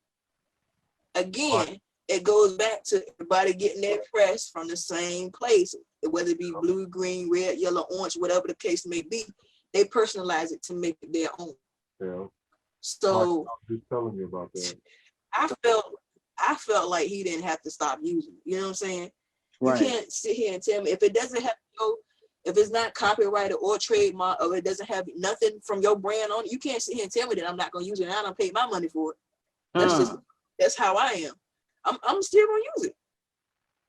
Again, it goes back to everybody getting their press from the same place, whether it be blue, green, red, yellow, orange, whatever the case may be. They personalize it to make it their own. Yeah. So just telling me about that. I felt like he didn't have to stop using it. You know what I'm saying? Right. You can't sit here and tell me if it doesn't have if it's not copyrighted or trademark, or it doesn't have nothing from your brand on it, you can't sit here and tell me that I'm not gonna use it and I don't pay my money for it. That's how I am. I'm still gonna use it.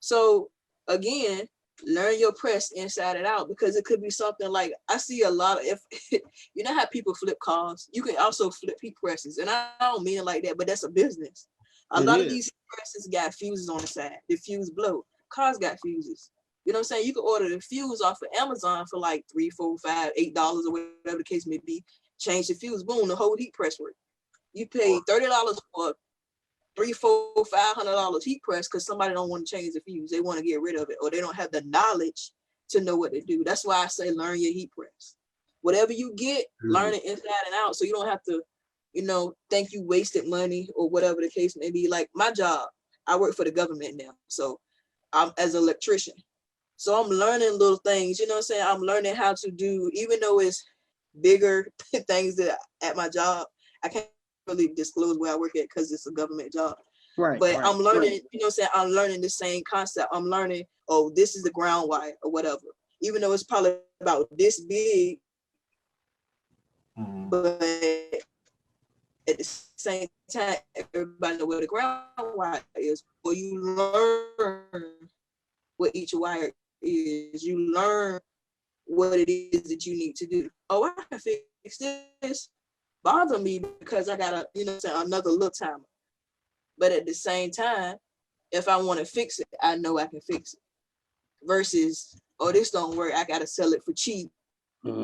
So again, learn your press inside and out, because it could be something like, I see a lot of, if you know how people flip cars, you can also flip heat presses. And I don't mean it like that, but that's a business. A lot of these presses got fuses on the side. The fuse blow. Cars got fuses. You know what I'm saying? You can order the fuse off of Amazon for like $3, $4, $5, $8 or whatever the case may be. Change the fuse, boom, the whole heat press work. You pay $30 for $300, $400, $500 heat press because somebody don't want to change the fuse. They want to get rid of it, or they don't have the knowledge to know what to do. That's why I say learn your heat press. Whatever you get, learn it inside and out, so you don't have to, you know, think you wasted money or whatever the case may be. Like my job, I work for the government now, so I'm as an electrician. So I'm learning little things, you know what I'm saying? I'm learning how to do, even though it's bigger things that at my job, I can't really disclose where I work at because it's a government job. Right. But I'm learning, you know what I'm saying? I'm learning the same concept. I'm learning, oh, this is the ground wire or whatever. Even though it's probably about this big, but at the same time, everybody know where the ground wire is. Or you learn what each wire is. You learn what it is that you need to do. Oh, I can fix this. Bother me because I got a, you know what I'm saying, another little timer. But at the same time, if I want to fix it, I know I can fix it. Versus, oh, this don't work, I gotta sell it for cheap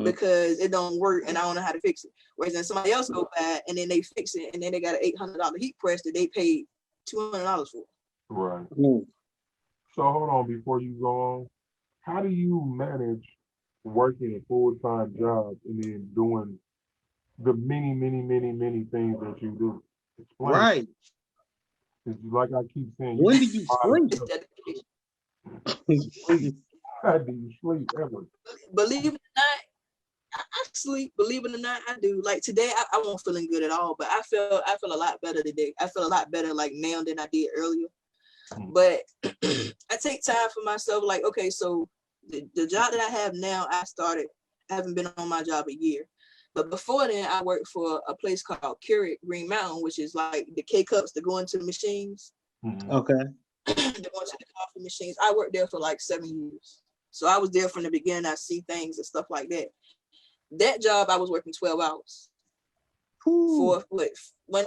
because it don't work and I don't know how to fix it. Whereas then somebody else go by and then they fix it and then they got an $800 heat press that they paid $200 for. Right. So hold on, before you go on, how do you manage working a full-time job and then doing the many things that you do? Explain. Right. Like I keep saying, when do you sleep? How do you sleep ever? Believe it or not, I sleep. Believe it or not, I do. Like today, I won't feeling good at all, but I feel a lot better today. I feel a lot better like now than I did earlier. But I take time for myself. Like, okay, so the job that I have now, I haven't been on my job a year. But before then, I worked for a place called Curate Green Mountain, which is like the K-Cups that go into the machines. Okay. They go into the coffee machines. I worked there for like 7 years. So I was there from the beginning. I see things and stuff like that. That job, I was working 12 hours. For what? One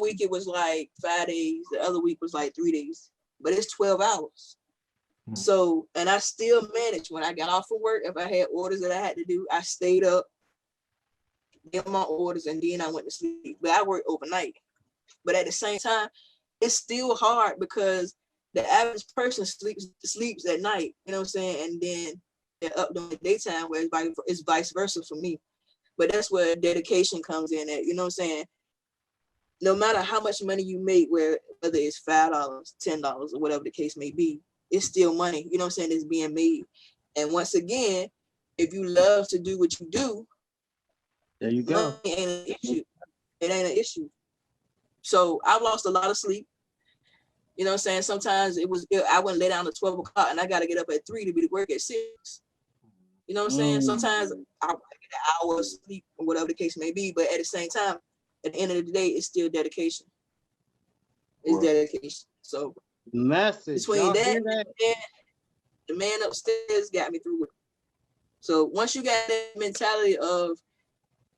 week it was like 5 days. The other week was like 3 days. But it's 12 hours. So, and I still managed when I got off of work. If I had orders that I had to do, I stayed up, did my orders, and then I went to sleep. But I worked overnight. But at the same time, it's still hard because the average person sleeps at night, you know what I'm saying? And then they're up during the daytime, where it's vice versa for me. But that's where dedication comes in at, you know what I'm saying? No matter how much money you make, whether it's $5, $10, or whatever the case may be, it's still money, you know what I'm saying, it's being made. And once again, if you love to do what you do, there you go. It ain't an issue. It ain't an issue. So I've lost a lot of sleep. You know what I'm saying? Sometimes I wouldn't lay down at 12 o'clock and I got to get up at 3 to be to work at 6. You know what I'm saying? Sometimes I get an hour of sleep or whatever the case may be, but at the same time, at the end of the day, it's still dedication. It's dedication. So message. Between that and the man upstairs got me through it. So once you got that mentality of,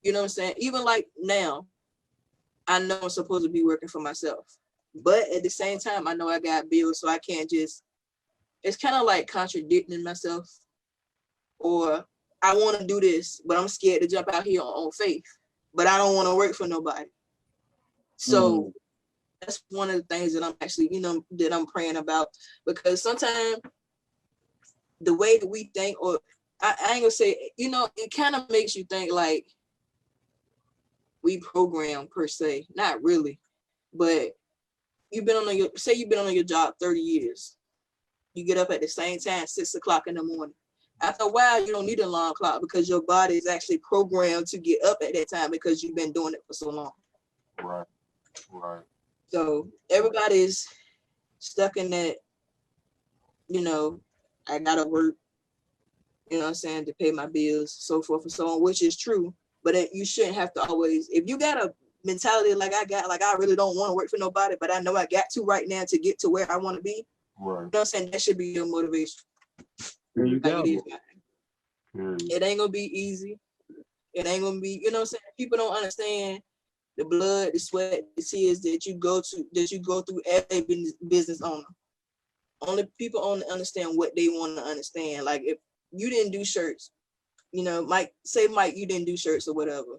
you know what I'm saying, even like now, I know I'm supposed to be working for myself. But at the same time, I know I got bills, so I can't just, it's kind of like contradicting myself. Or I want to do this, but I'm scared to jump out here on faith. But I don't want to work for nobody. So that's one of the things that I'm actually, you know, that I'm praying about. Because sometimes the way that we think, or I ain't gonna say, you know, it kind of makes you think like we program per se. Not really. But you've been on your job 30 years. You get up at the same time, 6 o'clock in the morning. After a while, you don't need an alarm clock because your body is actually programmed to get up at that time because you've been doing it for so long. Right. So everybody's stuck in that, you know, I gotta work, you know what I'm saying, to pay my bills, so forth and so on, which is true. But you shouldn't have to always, if you got a mentality like I got, like I really don't want to work for nobody, but I know I got to right now to get to where I want to be, Right. You know what I'm saying? That should be your motivation. There you go. It ain't gonna be easy. It ain't gonna be, you know what I'm saying? People don't understand the blood, the sweat, the tears that you go through as a business owner. Only people only understand what they want to understand. Like if you didn't do shirts, you know, Mike, you didn't do shirts or whatever,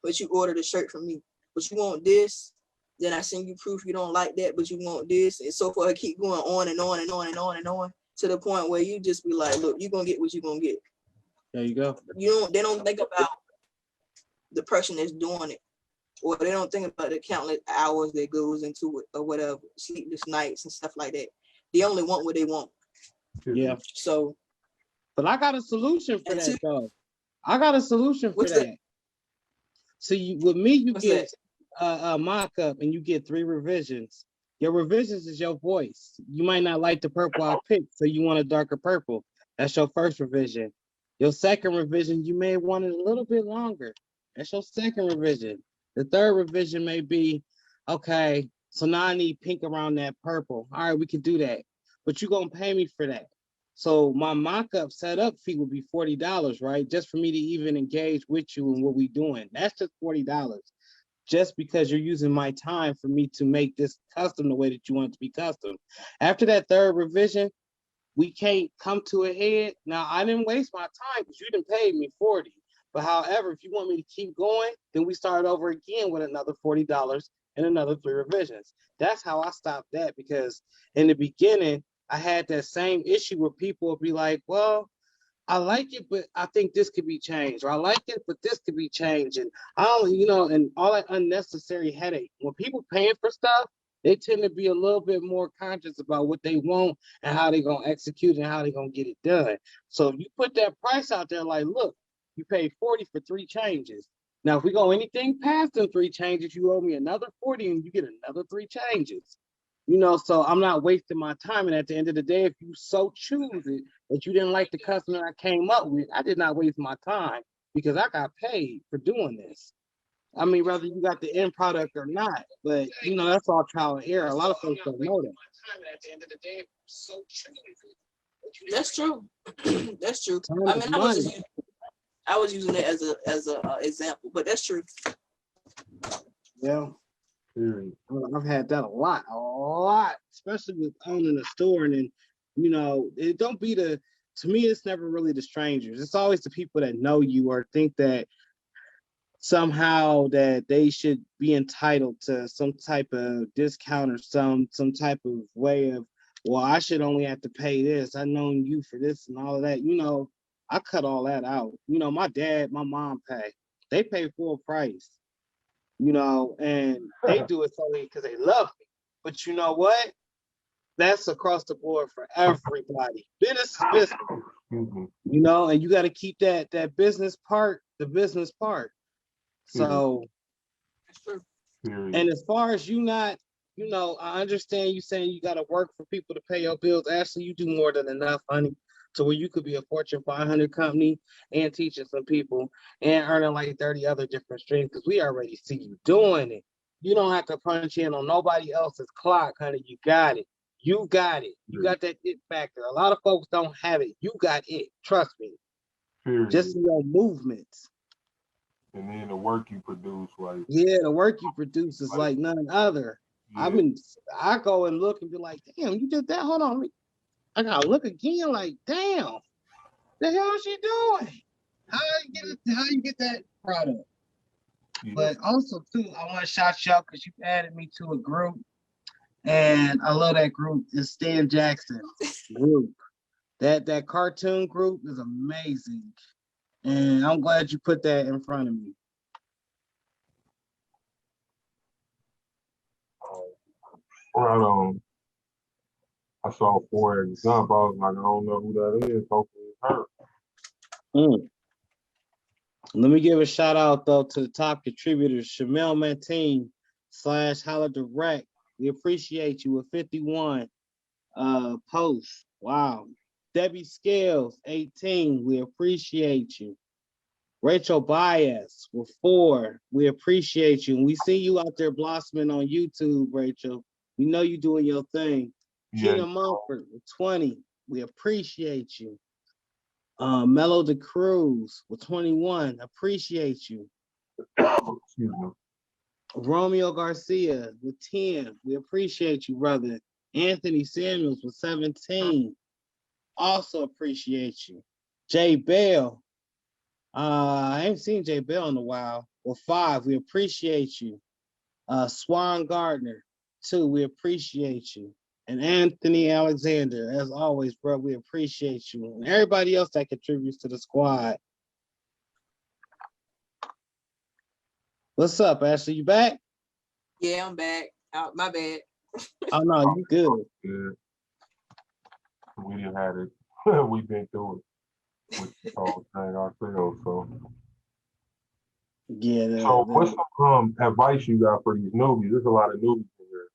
but you ordered a shirt from me, but you want this, then I send you proof you don't like that, but you want this, and so forth. I keep going on and on and on and on and on to the point where you just be like, look, you're gonna get what you're gonna get. There you go. They don't think about the person that's doing it, or they don't think about the countless hours that goes into it or whatever, sleepless nights and stuff like that. They only want what they want. Yeah. So, but I got a solution for that though. I got a solution for that. So with me, you get a mock-up and you get 3 revisions. Your revisions is your voice. You might not like the purple I picked, so you want a darker purple. That's your first revision. Your second revision, you may want it a little bit longer. That's your second revision. The third revision may be, okay, so now I need pink around that purple. All right, we can do that. But you're going to pay me for that. So my mock-up setup fee would be $40, right? Just for me to even engage with you and what we doing. That's just $40. Just because you're using my time for me to make this custom the way that you want it to be custom. After that third revision, we can't come to a head. Now, I didn't waste my time because you didn't pay me $40. But however, if you want me to keep going, then we start over again with another $40 and another 3 revisions. That's how I stopped that, because in the beginning, I had that same issue where people would be like, well, I like it, but I think this could be changed, or I like it, but this could be changed. And I don't, and all that unnecessary headache. When people paying for stuff, they tend to be a little bit more conscious about what they want and how they're going to execute and how they're going to get it done. So if you put that price out there, like, look, you paid $40 for 3 changes. Now, if we go anything past them 3 changes, you owe me another $40 and you get another 3 changes. So I'm not wasting my time. And at the end of the day, if you so choose it that you didn't like the customer I came up with, I did not waste my time because I got paid for doing this. I mean, whether you got the end product or not, but that's all trial and error. A lot of folks don't know that. That's true. That's true. I mean, I was using it as a example, but that's true. Yeah. I've had that a lot, especially with owning a store. And then, it don't be to me, it's never really the strangers. It's always the people that know you or think that somehow that they should be entitled to some type of discount or some type of way of, well, I should only have to pay this. I've known you for this and all of that. I cut all that out. My dad, my mom they pay full price. And they do it solely because they love me. But you know what? That's across the board for everybody. Business is business. Mm-hmm. And you got to keep that business part, the business part. So, and as far as you not, I understand you saying you got to work for people to pay your bills. Actually, you do more than enough, honey, to where you could be a Fortune 500 company and teaching some people and earning like 30 other different streams, because we already see you doing it. You don't have to punch in on nobody else's clock, honey. You got it. You got it. You got that it factor. A lot of folks don't have it. You got it. Trust me. Just in your movements. And then the work you produce, like. Yeah, the work you produce is like none other. Yeah. I go and look and be like, damn, you did that? Hold on. I gotta look again, like, damn, the hell is she doing? How you get that product? Yeah. But also too, I want to shout you out because you added me to a group, and I love that group. It's Stan Jackson group. That cartoon group is amazing, and I'm glad you put that in front of me. Right on. I saw 4 example. I was like, I don't know who that is. Hopefully it's her. Let me give a shout out though to the top contributors, Shamel Mantine / Holla Direct. We appreciate you with 51 posts. Wow. Debbie Scales, 18. We appreciate you. Rachel Baez with 4. We appreciate you. And we see you out there blossoming on YouTube, Rachel. We know you doing your thing. Tina Mumford with 20. We appreciate you. Mello De Cruz with 21. Appreciate you. Excuse me. Romeo Garcia with 10. We appreciate you, brother. Anthony Samuels with 17. Also appreciate you. Jay Bell. I ain't seen Jay Bell in a while. With 5. We appreciate you. Swan Gardner, 2. We appreciate you. And Anthony Alexander, as always, bro, we appreciate you. And everybody else that contributes to the squad. What's up, Ashley? You back? Yeah, I'm back. My bad. Oh, no, you good. Good. We didn't have it. We've been through it with the whole thing ourselves. So, Yeah. so what's some advice you got for these newbies? There's a lot of newbies in here.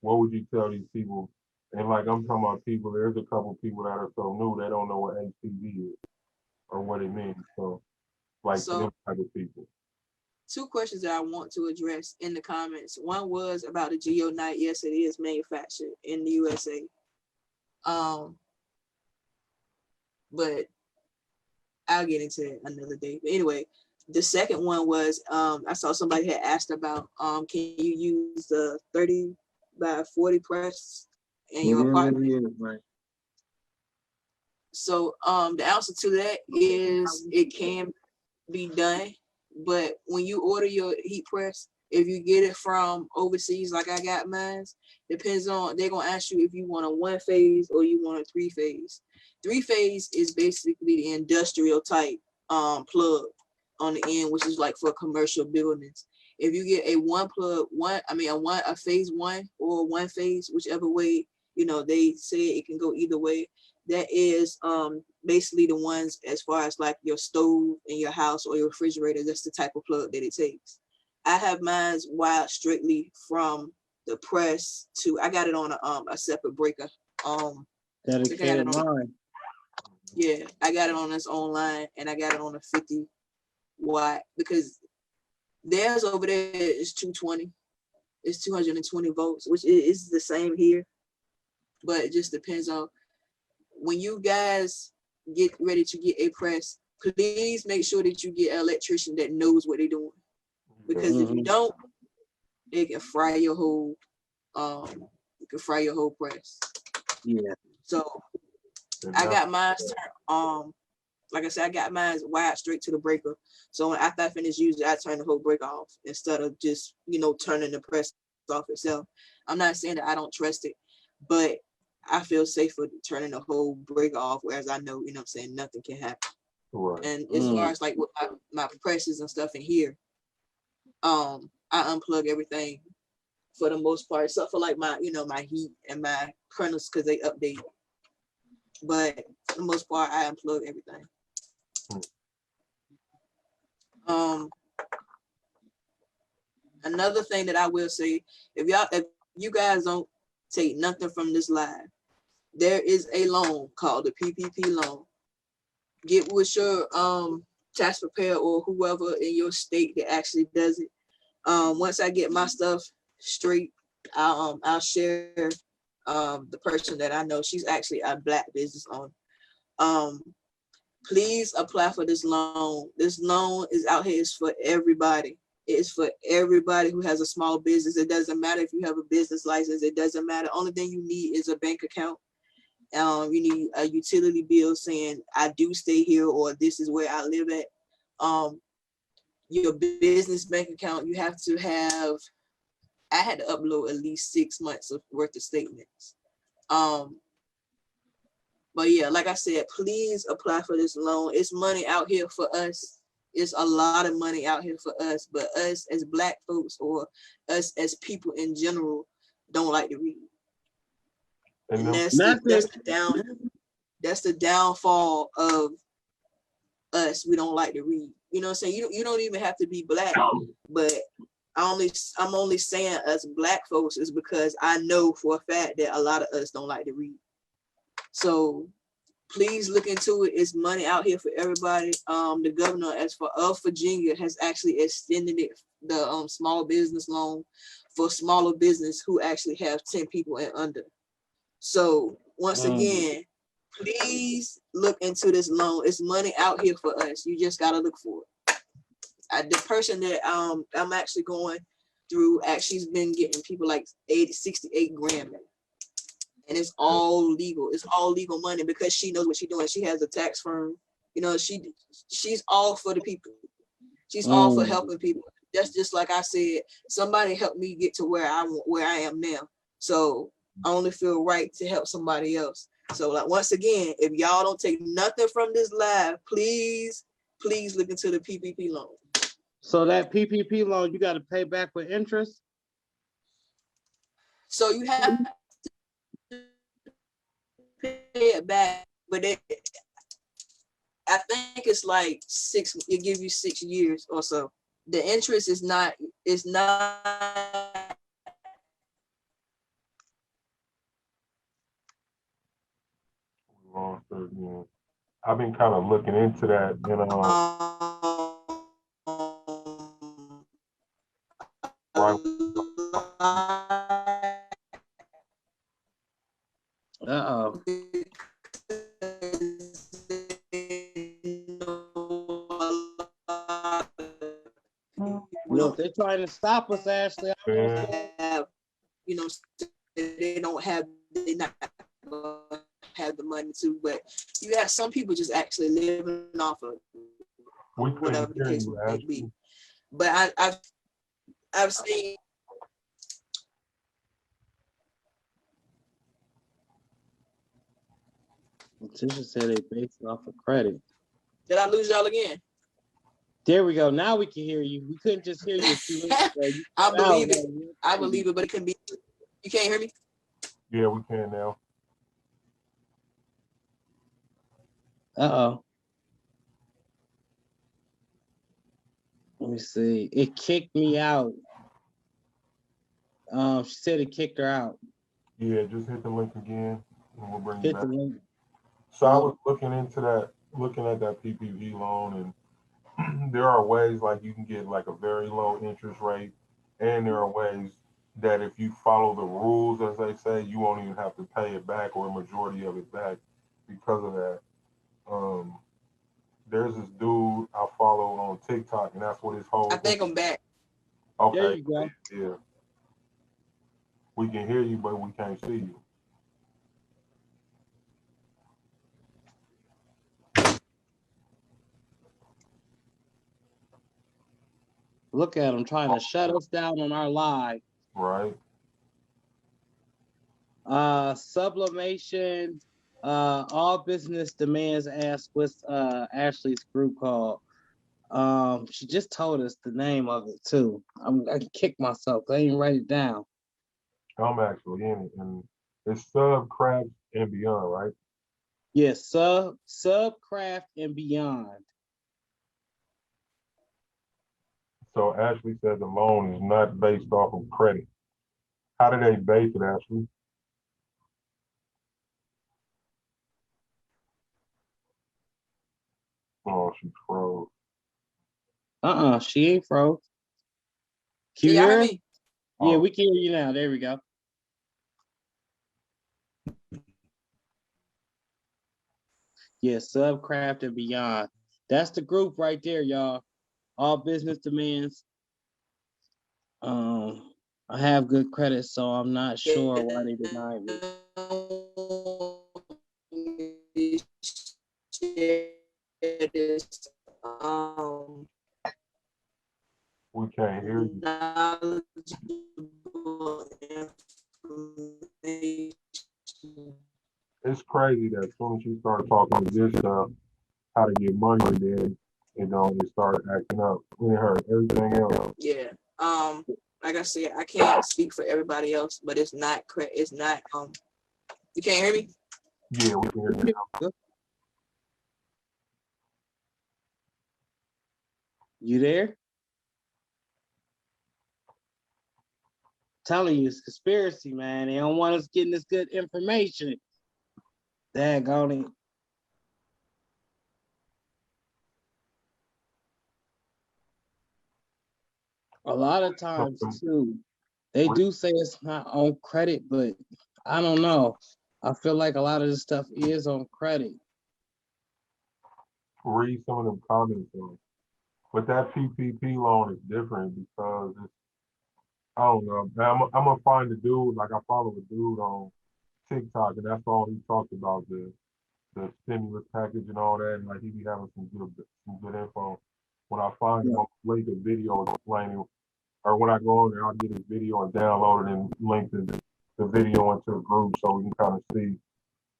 What would you tell these people? And like I'm talking about people, there's a couple people that are so new they don't know what HPV is or what it means. So, like them type of people. 2 questions that I want to address in the comments. One was about the Geo Night. Yes, it is manufactured in the USA. But I'll get into it another day. But anyway, the second one was I saw somebody had asked about can you use the 30 by 40 press in your apartment? Yeah, right. So the answer to that is it can be done. But when you order your heat press, if you get it from overseas, like I got mine, depends on, they're going to ask you if you want a 1-phase or you want a 3-phase. 3-phase is basically the industrial type plug on the end, which is like for commercial buildings. If you get a a phase 1 or 1-phase, whichever way, they say it can go either way. That is basically the ones as far as like your stove in your house or your refrigerator. That's the type of plug that it takes. I have mine wired strictly from the press to, I got it on a separate breaker. Dedicated line. Yeah, I got it on its own line, and I got it on a 50 watt because theirs over there is 220. It's 220 volts, which is the same here, but it just depends on when you guys get ready to get a press. Please make sure that you get an electrician that knows what they're doing, because if you don't, it can fry your whole press. Yeah. So I got mine like I said, I got mine wired straight to the breaker. So after I finish using it, I turn the whole breaker off instead of just turning the press off itself. I'm not saying that I don't trust it, but I feel safer turning the whole breaker off, whereas I know, nothing can happen. Right. And as far as like with my presses and stuff in here, I unplug everything for the most part, except for like my heat and my kernels because they update. But for the most part, I unplug everything. Another thing that I will say, if you guys don't take nothing from this live, there is a loan called the PPP loan. Get with your tax preparer or whoever in your state that actually does it. Once I get my stuff straight, I'll share the person that I know. She's actually a Black business owner. Please apply for this loan. This loan is out here. It's for everybody. It's for everybody who has a small business. It doesn't matter if you have a business license. It doesn't matter. Only thing you need is a bank account. You need a utility bill saying I do stay here or this is where I live at. Your business bank account, you have to have, I had to upload at least 6 months of worth of statements. But yeah, like I said, please apply for this loan. It's money out here for us. It's a lot of money out here for us, but us as Black folks or us as people in general don't like to read. And that's the downfall of us. We don't like to read. You know what I'm saying? You don't even have to be Black, but I'm only saying us Black folks is because I know for a fact that a lot of us don't like to read. So please look into it. It's money out here for everybody. The governor of Virginia has actually extended it, the small business loan for smaller business who actually have 10 people and under. So once again, please look into this loan. It's money out here for us. You just gotta look for it. The person that I'm actually going through actually's been getting people like 68 grand now. And it's all legal. It's all legal money because she knows what she's doing. She has a tax firm. You know, she's all for the people. She's all for helping people. That's just like I said, somebody helped me get to where I am now. So I only feel right to help somebody else. So like once again, if y'all don't take nothing from this live, please look into the PPP loan. So that PPP loan, you got to pay back with interest? So you have to pay it back, but I think it's like it give you 6 years or so. The interest is not. I've been kind of looking into that, you know. Right. Uh-oh. Look, they're trying to stop us, Ashley. You know, they not have the money to, but you have some people just actually living off of whatever the case may be. But I've seen. Tisha said they based it off of credit. Did I lose y'all again? There we go. Now we can hear you. We couldn't just hear you a few minutes ago. I believe it. I believe it, but it can be. You can't hear me? Yeah, we can now. Uh-oh. Let me see. It kicked me out. She said it kicked her out. Yeah, just hit the link again, and we'll bring you back. The link. So I was looking at that PPP loan, and there are ways like you can get like a very low interest rate, and there are ways that if you follow the rules, as they say, you won't even have to pay it back or a majority of it back because of that. There's this dude I follow on TikTok, and that's what his whole. I think I'm back. Okay. There you go. Yeah. We can hear you, but we can't see you. Look at them trying to shut us down on our live. Right. Sublimation. All business demands ask what's Ashley's group called. She just told us the name of it too. I kicked myself. I didn't write it down. I'm actually in it, and it's Subcraft and Beyond, right? Yes, Subcraft and Beyond. So Ashley said the loan is not based off of credit. How do they base it, Ashley? Oh, she froze. She ain't froze. Can you hear me? Yeah, we can hear you now. There we go. Yeah, Subcraft and Beyond. That's the group right there, y'all. All business demands. I have good credit, so I'm not sure why they denied me. We can't hear you. It's crazy that as soon as you start talking this stuff, how to get money, then it started acting up. We heard everything else. Yeah. Like I said, I can't speak for everybody else, but it's not. You can't hear me? Yeah, we can hear you now. You there? Telling you, it's conspiracy, man. They don't want us getting this good information. Daggone it. A lot of times, too, they do say it's not on credit, but I don't know. I feel like a lot of this stuff is on credit. Read some of them comments though. But that PPP loan is different because it's, I don't know. I'm gonna find a dude, like I follow a dude on TikTok, and that's all he talked about, the stimulus package and all that, and like he be having some good info. When I find him, I'll link a video explaining, or when I go on there, I'll get his video and download it and link the video into a group so we can kind of see,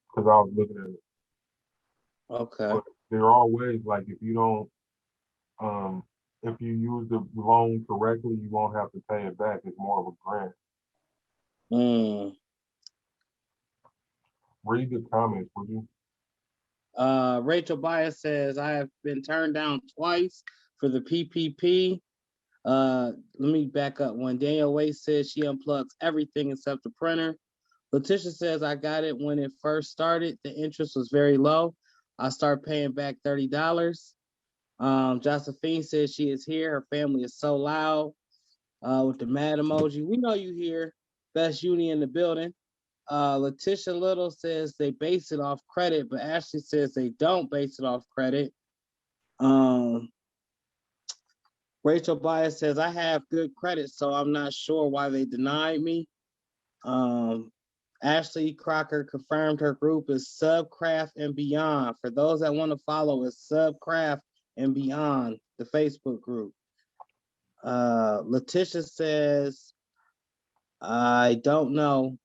because I was looking at it. Okay. But there are always, like, if you don't, if you use the loan correctly, you won't have to pay it back. It's more of a grant. Read the comments, would you? Rachel Bias says, I have been turned down twice for the PPP. Let me back up. When Daniel Waite says she unplugs everything except the printer. Letitia says, I got it when it first started. The interest was very low. I start paying back $30. Josephine says she is here. Her family is so loud. With the mad emoji. We know you here. Best uni in the building. Letitia Little says they base it off credit, but Ashley says they don't base it off credit. Rachel Bias says, I have good credit, so I'm not sure why they denied me. Ashley Crocker confirmed her group is Subcraft and Beyond. For those that want to follow, it's Subcraft and Beyond, the Facebook group. Letitia says, I don't know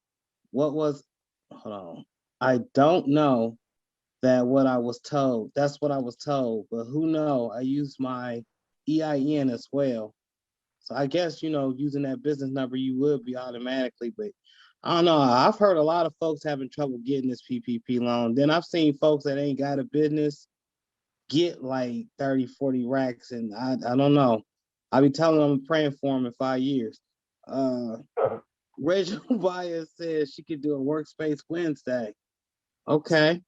what was, hold on. I don't know that what I was told. That's what I was told, but who know? I used my EIN as well. So I guess, using that business number, you would be automatically, but I don't know. I've heard a lot of folks having trouble getting this PPP loan. Then I've seen folks that ain't got a business get like 30, 40 racks, and I don't know. I be telling them I'm praying for them in 5 years. Rachel Bias says she could do a workspace Wednesday. Okay.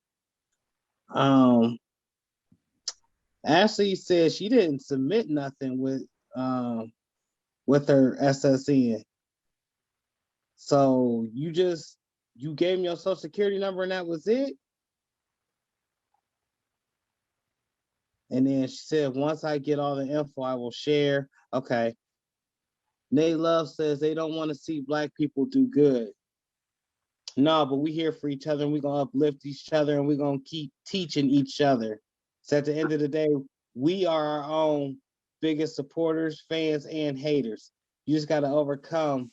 Ashley says she didn't submit nothing with her SSN. So you gave me your social security number and that was it? And then she said, once I get all the info, I will share. Okay. Nate Love says they don't want to see Black people do good. No, but we here for each other and we're going to uplift each other and we're going to keep teaching each other. So at the end of the day, we are our own biggest supporters, fans, and haters. You just got to overcome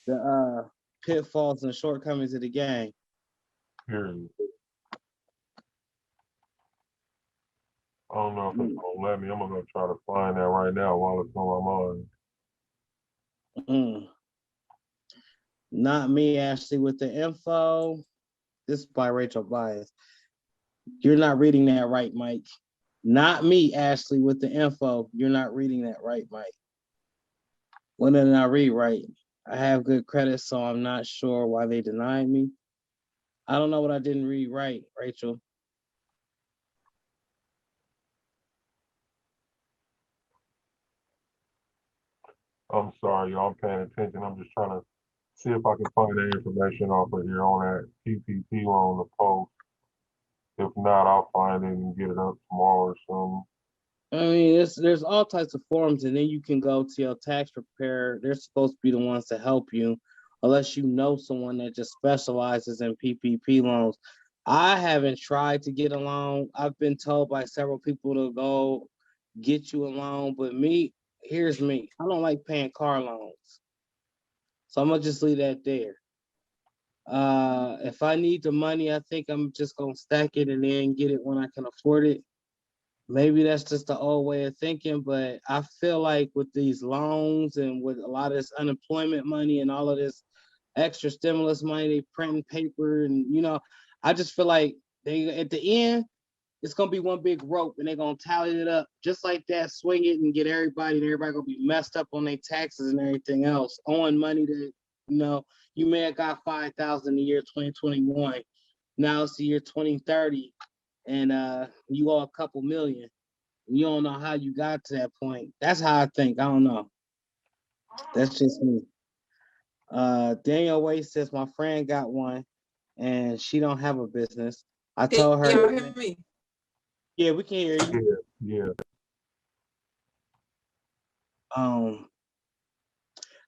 the pitfalls and shortcomings of the game. Period. I don't know if it's gonna let me. I'm gonna try to find that right now while it's on my mind. Not me, Ashley, with the info. This is by Rachel Bias. You're not reading that right, Mike. Not me, Ashley, with the info. You're not reading that right, Mike. What did I read right? I have good credit, so I'm not sure why they denied me. I don't know what I didn't read right, Rachel. I'm sorry, y'all. I'm paying attention. I'm just trying to see if I can find that information off of here on that PPP loan the post. If not, I'll find it and get it up tomorrow or something. I mean, there's all types of forms, and then you can go to your tax preparer. They're supposed to be the ones to help you, unless you know someone that just specializes in PPP loans. I haven't tried to get a loan. I've been told by several people to go get you a loan, but here's me. I don't like paying car loans. So I'm gonna just leave that there. If I need the money, I think I'm just gonna stack it and then get it when I can afford it. Maybe that's just the old way of thinking, but I feel like with these loans and with a lot of this unemployment money and all of this extra stimulus money, they printing paper and I just feel like they at the end it's gonna be one big rope and they're gonna tally it up just like that, swing it and get everybody, and everybody gonna be messed up on their taxes and everything else, owing money that you may have got 5,000 the year 2021. Now it's the year 2030, and you owe a couple million. You don't know how you got to that point. That's how I think. I don't know. That's just me. Daniel Waite says my friend got one, and she don't have a business. I Can told you her, hear me? yeah, we can hear you. Yeah.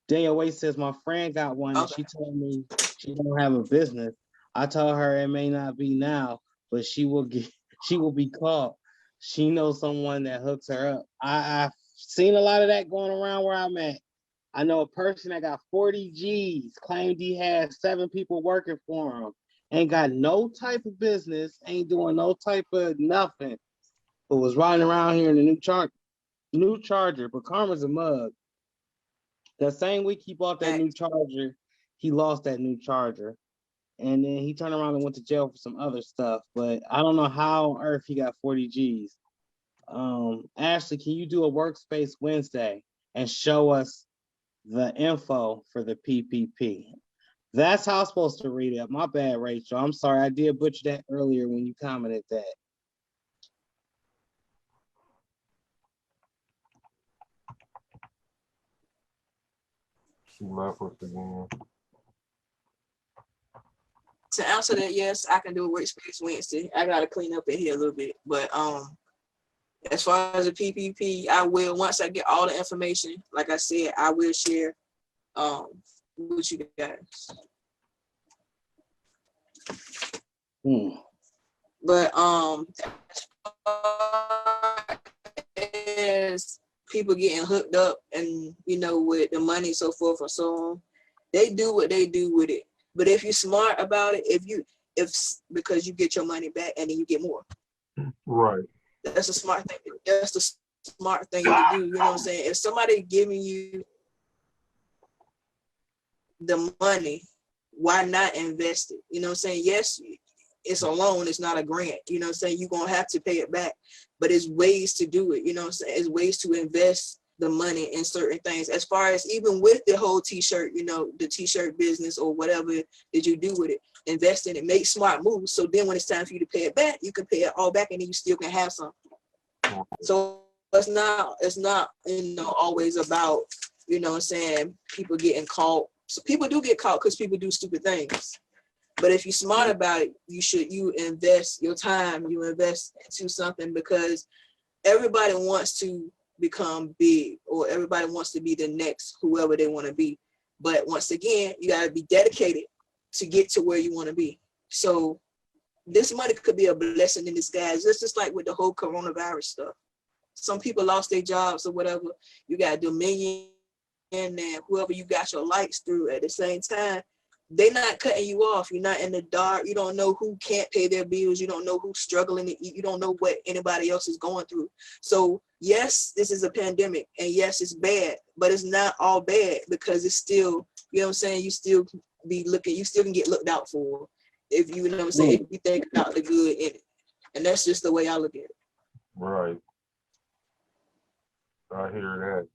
Daniel Wade says, my friend got one and she told me she don't have a business. I told her it may not be now, but she will be called. She knows someone that hooks her up. I've seen a lot of that going around where I'm at. I know a person that got 40 G's, claimed he had 7 people working for him, ain't got no type of business, ain't doing no type of nothing, but was riding around here in the new Charger, but Karma's a mug. The same week he bought that new Charger, he lost that new Charger. And then he turned around and went to jail for some other stuff. But I don't know how on earth he got 40 G's. Ashley, can you do a workspace Wednesday and show us the info for the PPP? That's how I'm supposed to read it. My bad, Rachel. I'm sorry. I did butcher that earlier when you commented that. She left us again. To answer that, yes, I can do a workspace Wednesday. I gotta clean up in here a little bit, but as far as the PPP, I will, once I get all the information, like I said, I will share with you guys. But as people getting hooked up and with the money and so forth and so on, they do what they do with it. But if you're smart about it, because you get your money back and then you get more. Right. That's a smart thing. That's the smart thing to do. You know what I'm saying? If somebody giving you the money, why not invest it? You know what I'm saying? Yes, it's a loan, it's not a grant. You know what I'm saying? You're going to have to pay it back. But it's ways to do it. You know what I'm saying? It's ways to invest the money in certain things. As far as even with the whole t-shirt, the t-shirt business or whatever that you do with it, invest in it, make smart moves. So then when it's time for you to pay it back, you can pay it all back and then you still can have some. So it's not always about, what I'm saying, people getting caught. So people do get caught because people do stupid things. But if you're smart about it, you invest your time, you invest into something, because everybody wants to become big or everybody wants to be the next whoever they want to be. But once again, you got to be dedicated to get to where you want to be. So this money could be a blessing in disguise. It's just like with the whole coronavirus stuff. Some people lost their jobs or whatever. You got Dominion and whoever you got your lights through at the same time. They're not cutting you off. You're not in the dark. You don't know who can't pay their bills. You don't know who's struggling to eat. You don't know what anybody else is going through. So yes, this is a pandemic, and yes, it's bad, but it's not all bad, because it's still, you know what I'm saying, you still be looking, you still can get looked out for if you know what I'm saying, if you think about the good in it. And that's just the way I look at it. Right. I hear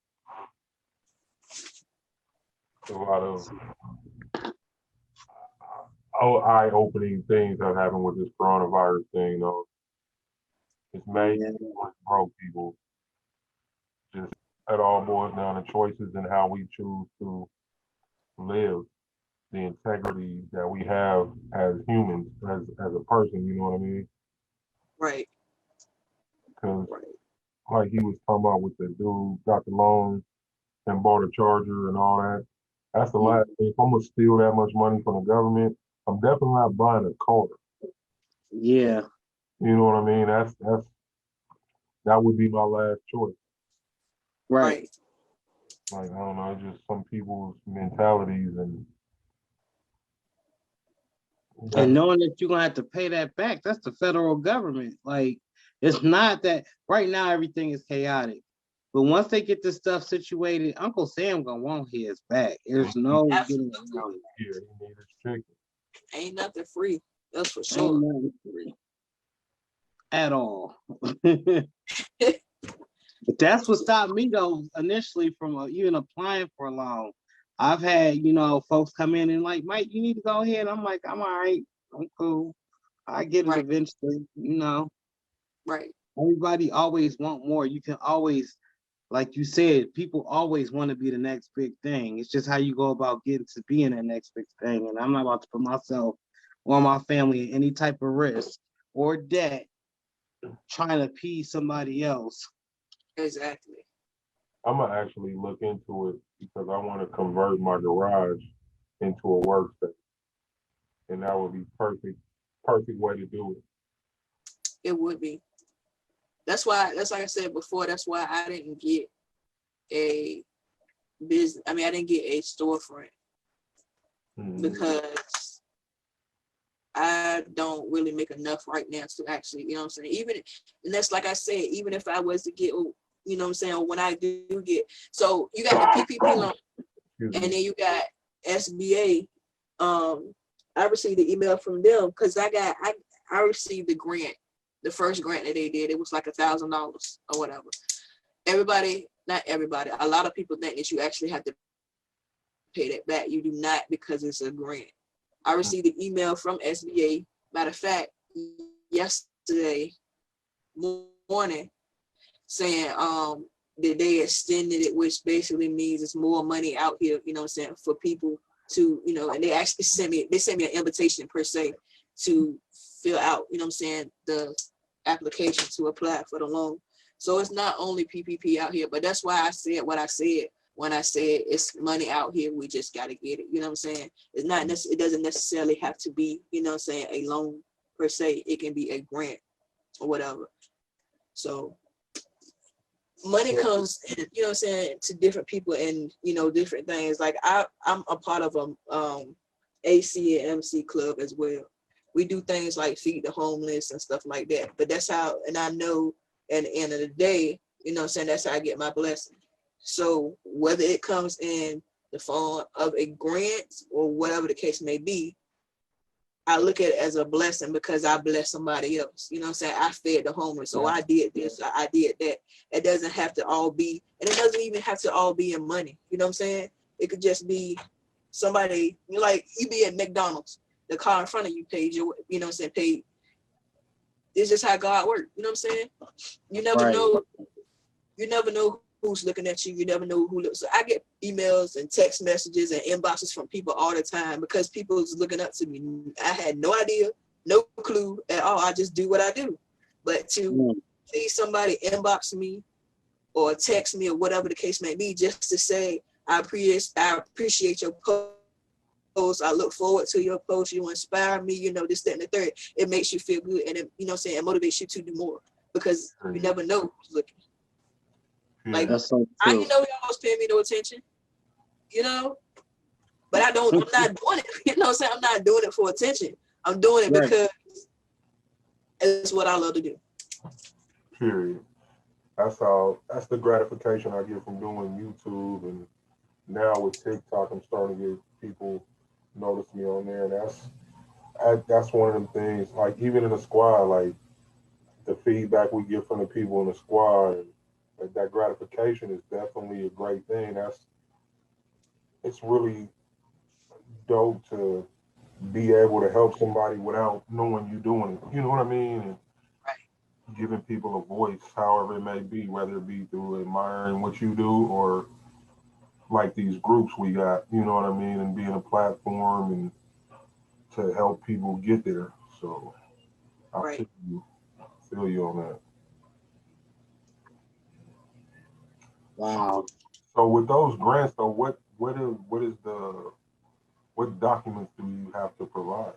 that. A lot of eye-opening things have happened with this coronavirus thing, though. It's made broke people. Just it all boils down to choices and how we choose to live, the integrity that we have as humans, as a person. You know what I mean? Right. Because like he was talking about with the dude got the loan and bought a charger and all that. That's the last thing. If I'm gonna steal that much money from the government, I'm definitely not buying a car. Yeah. You know what I mean? That would be my last choice. Right. Like, I don't know, just some people's mentalities and knowing that you're gonna have to pay that back, that's the federal government. Like, it's not that right now everything is chaotic. But once they get this stuff situated, Uncle Sam gonna want his back. There's no getting around it. Yeah, he needs his chicken. Ain't nothing free. That's for sure. Ain't nothing free at all. But that's what stopped me though initially from even applying for a loan. I've had folks come in and like, Mike, you need to go ahead. I'm like, I'm all right. I'm cool. I get it eventually. Right. Everybody always want more. You can always, like you said, people always want to be the next big thing. It's just how you go about getting to being that next big thing. And I'm not about to put myself or my family any type of risk or debt trying to appease somebody else. Exactly. I'm gonna actually look into it because I want to convert my garage into a workspace, and that would be perfect way to do it. It would be. That's why, that's like I said before, that's why I didn't get a business. I mean, I didn't get a storefront because I don't really make enough right now to actually, you know what I'm saying? Even, and that's like I said, even if I was to get, you know what I'm saying, when I do get, so you got the PPP loan and then you got SBA. I received the email from them because I received the grant, the first grant that they did. It was like $1,000 or whatever. Everybody, not everybody, a lot of people think that you actually have to pay that back. You do not, because it's a grant. I received an email from SBA. Matter of fact, yesterday morning saying that they extended it, which basically means it's more money out here, you know what I'm saying, for people to, you know, and they actually sent me an invitation per se to fill out, you know what I'm saying, the application to apply for the loan. So it's not only PPP out here, but that's why I said what I said when I said it's money out here. We just got to get it. You know what I'm saying? It's not, it doesn't necessarily have to be, you know what I'm saying, a loan per se. It can be a grant or whatever. So money comes, you know what I'm saying, to different people and, you know, different things. Like I'm a part of a AC and MC club as well. We do things like feed the homeless and stuff like that. But that's how, and I know at the end of the day, you know what I'm saying, that's how I get my blessing. So whether it comes in the form of a grant or whatever the case may be, I look at it as a blessing because I bless somebody else. You know what I'm saying? I fed the homeless, so I did this, I did that. It doesn't have to all be, and it doesn't even have to all be in money. You know what I'm saying? It could just be somebody, like you be at McDonald's, the car in front of you paid your, you know what I'm saying, paid. It's just how God works. You know what I'm saying? You never know. You never know who's looking at you. You never know who looks. So I get emails and text messages and inboxes from people all the time because people is looking up to me. I had no idea, no clue at all. I just do what I do. But to see somebody inbox me or text me or whatever the case may be, just to say, I appreciate your post. I look forward to your post. You inspire me, you know, this, that, and the third. It makes you feel good. And it, you know what I'm saying, it motivates you to do more because you never know who's looking. Like, so I, you know, y'all was paying me no attention, you know, but I'm not doing it. You know what I'm saying? I'm not doing it for attention. I'm doing it because it's what I love to do. Period. That's all. That's the gratification I get from doing YouTube, and now with TikTok, I'm starting to get people notice me on there. And that's one of them things. Like even in the squad, like the feedback we get from the people in the squad. Like that gratification is definitely a great thing. It's really dope to be able to help somebody without knowing you doing it. You know what I mean? And giving people a voice, however it may be, whether it be through admiring what you do or like these groups we got, you know what I mean? And being a platform and to help people get there. So I feel you on that. Wow. So with those grants though, what documents do you have to provide?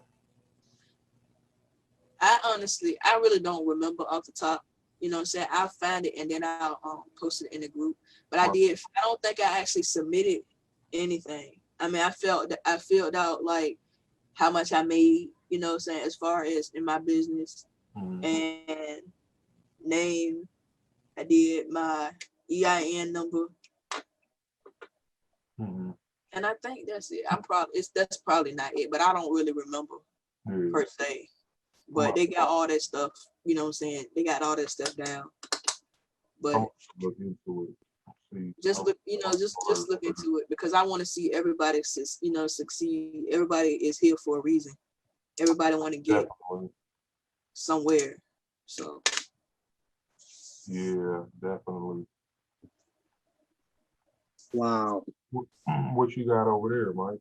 I really don't remember off the top. You know what I'm saying? I'll find it and then I'll post it in the group. But I don't think I actually submitted anything. I mean, I filled out like how much I made, you know what I'm saying, as far as in my business and name. I did my EIN number. And I think that's it. That's probably not it, but I don't really remember per se. But they got all that stuff, you know what I'm saying? They got all that stuff down. But look into it. Just look, you know, just look into it because I want to see everybody, you know, succeed. Everybody is here for a reason. Everybody want to get somewhere. So yeah, definitely. Wow. What you got over there, Mike?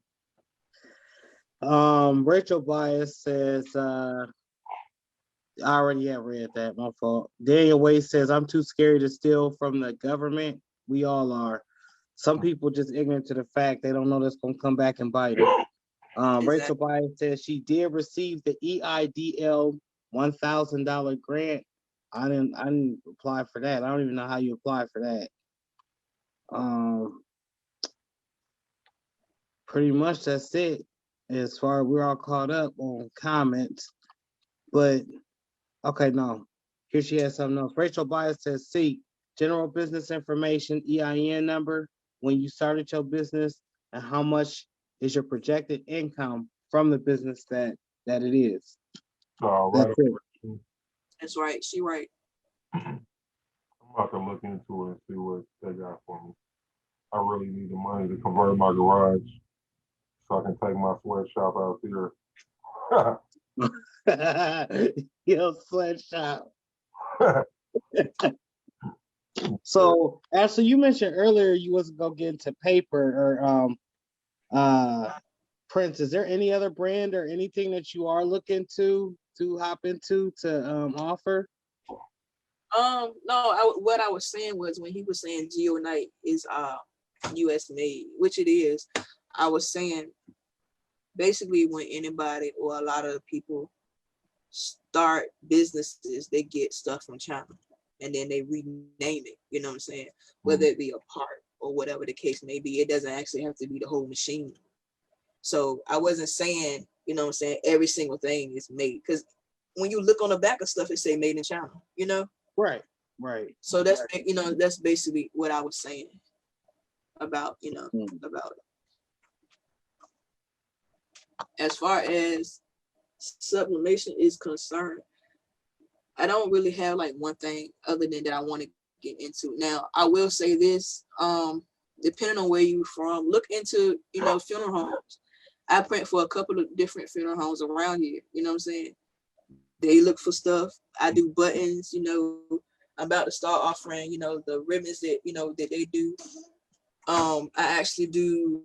Rachel Bias says, I already have read that, my fault. Daniel Wade says, I'm too scared to steal from the government. We all are. Some people just ignorant to the fact they don't know that's going to come back and bite them. Rachel Bias says she did receive the EIDL $1,000 grant. I didn't apply for that. I don't even know how you apply for that. Pretty much that's it. As far as we're all caught up on comments. But okay, no. Here she has something else. Rachel Bias says, C, general business information, EIN number, when you started your business, and how much is your projected income from the business that it is. Right. That's right. She right. I'm about to look into it and see what they got for me. I really need the money to convert my garage so I can take my sweatshop out there. Your sweatshop. So, Ashley, you mentioned earlier you wasn't gonna get into paper or prints. Is there any other brand or anything that you are looking to hop into to offer? No, what I was saying was when he was saying Geonite is US made, which it is. I was saying basically when anybody or a lot of people start businesses, they get stuff from China and then they rename it, you know what I'm saying? Whether it be a part or whatever the case may be, it doesn't actually have to be the whole machine. So I wasn't saying, you know what I'm saying, every single thing is made, because when you look on the back of stuff, it say made in China, you know? Right. So that's, you know, that's basically what I was saying about, you know, about it. As far as sublimation is concerned, I don't really have like one thing other than that I want to get into. Now, I will say this, depending on where you're from, look into, you know, funeral homes. I print for a couple of different funeral homes around here, you know what I'm saying? They look for stuff. I do buttons, you know, I'm about to start offering, you know, the ribbons that, you know, that they do. I actually do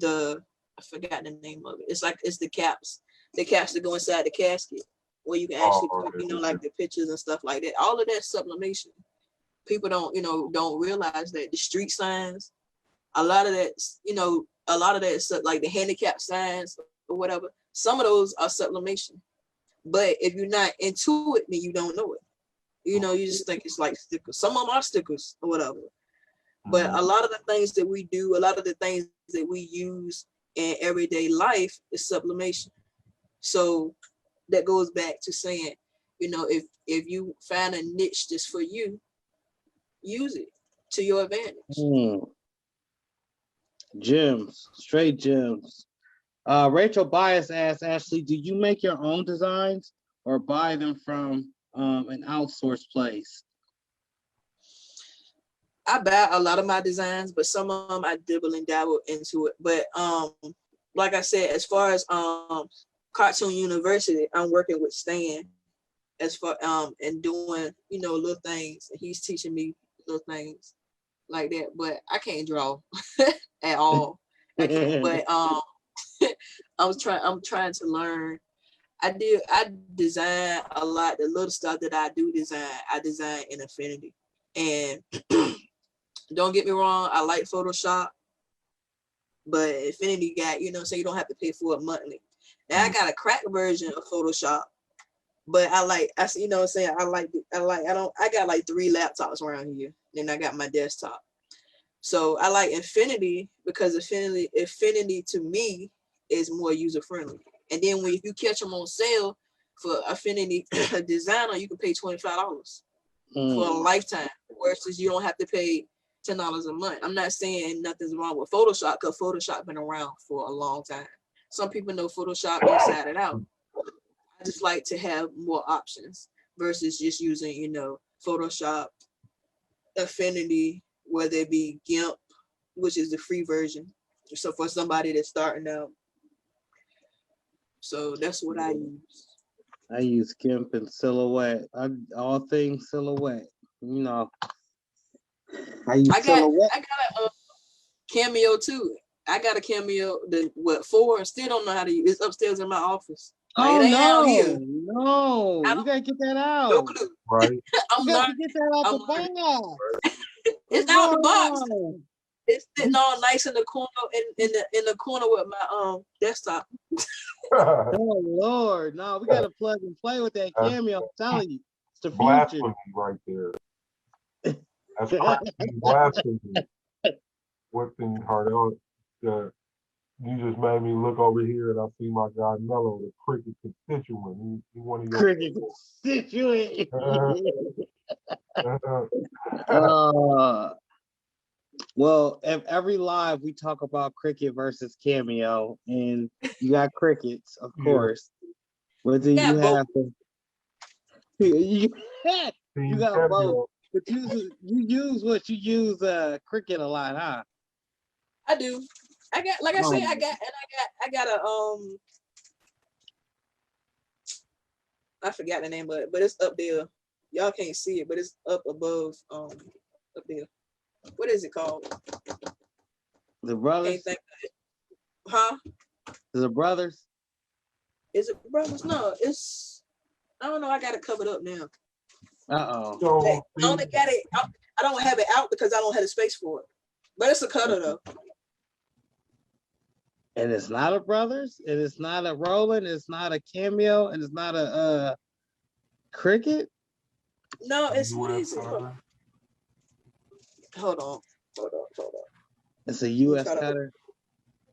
I forgot the name of it. It's the caps that go inside the casket, where you can actually put, you know, like the pictures and stuff like that. All of that sublimation. People don't realize that the street signs, a lot of that, you know, like the handicap signs or whatever, some of those are sublimation. But if you're not into it, then you don't know it. You know, you just think it's like stickers. Some of them are stickers or whatever. But a lot of the things that we do, a lot of the things that we use in everyday life is sublimation. So that goes back to saying, you know, if you find a niche that's for you, use it to your advantage. Gems, straight gems. Rachel Bias asks, Ashley, do you make your own designs or buy them from an outsourced place? I buy a lot of my designs, but some of them I dibble and dabble into it. But like I said, as far as Cartoon University, I'm working with Stan as far and doing, you know, little things. He's teaching me little things like that, but I can't draw at all. I can't, but I'm trying to learn. I design a lot. The little stuff that I do design, I design in Affinity. And don't get me wrong, I like Photoshop, but Affinity got, you know, so you don't have to pay for it monthly. Now I got a crack version of Photoshop, but I you know what I'm saying? I got like 3 laptops around here. Then I got my desktop. So I like Affinity because Affinity to me is more user friendly. And then if you catch them on sale for Affinity Designer, you can pay $25 for a lifetime, versus you don't have to pay $10 a month. I'm not saying nothing's wrong with Photoshop, because Photoshop been around for a long time. Some people know Photoshop inside and out. I just like to have more options versus just using, you know, Photoshop, Affinity, whether it be GIMP, which is the free version. So for somebody that's starting out. So that's what I use. I use GIMP and Silhouette. All things Silhouette. You know, I use Silhouette. I got a Cameo too. I got a Cameo, the 4, and still don't know how to use. It's upstairs in my office. Like, Oh it ain't out here. no! You gotta get that out. No clue. Right. I'm You not. gotta get that out I'm the box. It's out the box. On? It's sitting all nice in the corner, in the corner with my desktop. Oh Lord, no, we gotta plug and play with that Cameo. I'm telling you, it's the future. Blasphemy right there. That's crazy blasphemy. What thing, Hardell? You just made me look over here and I see my guy Mello, the cricket constituent. He one of your Cricket constituent. Well, if every live we talk about cricket versus Cameo, and you got crickets, of course. But then you have to, you got both. But you use what you use cricket a lot, huh? I do. I got, like I say, I got a I forgot the name of it, but it's up there. Y'all can't see it, but it's up above up there. What is it called? The Brothers? Huh? The Brothers? Is it Brothers? No, it's, I don't know. I got it covered up now. Uh-oh. So, I only got it. I don't have it out because I don't have the space for it. But it's a cutter though. And it's not a Brothers, and it's not a Roland, it's not a Cameo, and it's not a cricket? No, it's what is it? Hold on. It's a US cutter.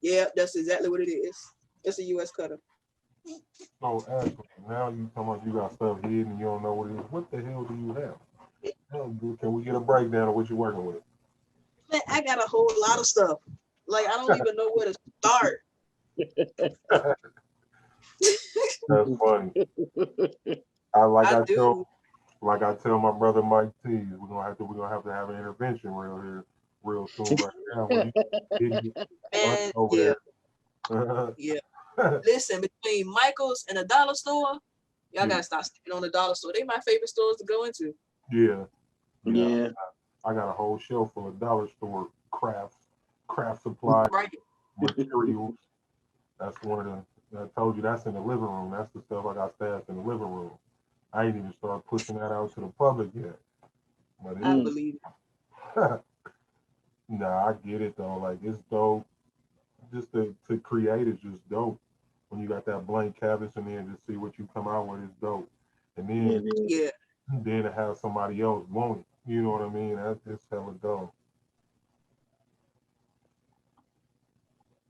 Yeah, that's exactly what it is. It's a US cutter. So Ashley, now you come up, you got stuff hidden and you don't know what it is. What the hell do you have? Can we get a breakdown of what you're working with? Man, I got a whole lot of stuff. Like, I don't even know where to start. That's funny. I tell my brother Mike T, we're gonna have to have an intervention real soon right now. When you Man, over there. Yeah. Listen, between Michael's and a dollar store, y'all gotta stop sticking on the dollar store. They my favorite stores to go into. Yeah. I got a whole shelf full of dollar store craft supplies, materials. That's one of the, I told you that's in the living room. That's the stuff I got stashed in the living room. I ain't even start pushing that out to the public yet. But I believe it. Nah, I get it though. Like, it's dope. Just to create is just dope. When you got that blank canvas and then just see what you come out with is dope. And then to have somebody else want it. You know what I mean? That's just hella dope.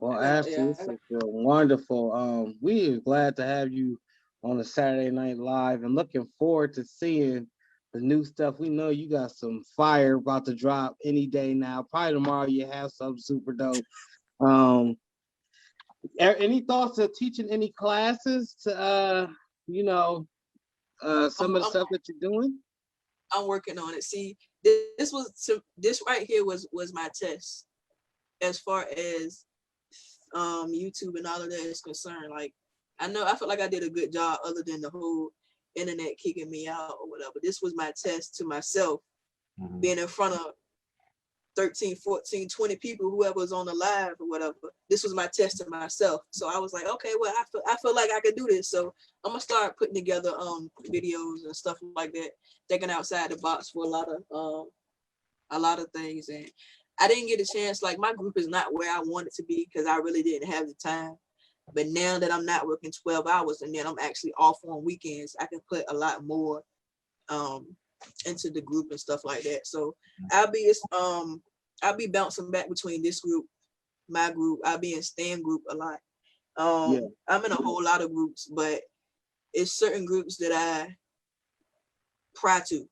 Well, Ashley, this is wonderful. We are glad to have you on the Saturday Night Live and looking forward to seeing the new stuff. We know you got some fire about to drop any day now. Probably tomorrow you have something super dope. Any thoughts of teaching any classes to some of the stuff that you're doing? I'm working on it. See, this right here was my test as far as YouTube and all of that is concerned. Like, I feel like I did a good job other than the whole internet kicking me out or whatever. This was my test to myself, being in front of 13, 14, 20 people, whoever was on the live or whatever. This was my test to myself. So I was like, okay, well, I feel like I could do this. So I'm gonna start putting together videos and stuff like that, thinking outside the box for a lot of things. And I didn't get a chance, like, my group is not where I want it to be because I really didn't have the time. But now that I'm not working 12 hours and then I'm actually off on weekends, I can put a lot more into the group and stuff like that. So I'll be bouncing back between this group, my group. I'll be in Stan group a lot. I'm in a whole lot of groups, but it's certain groups that I pry to.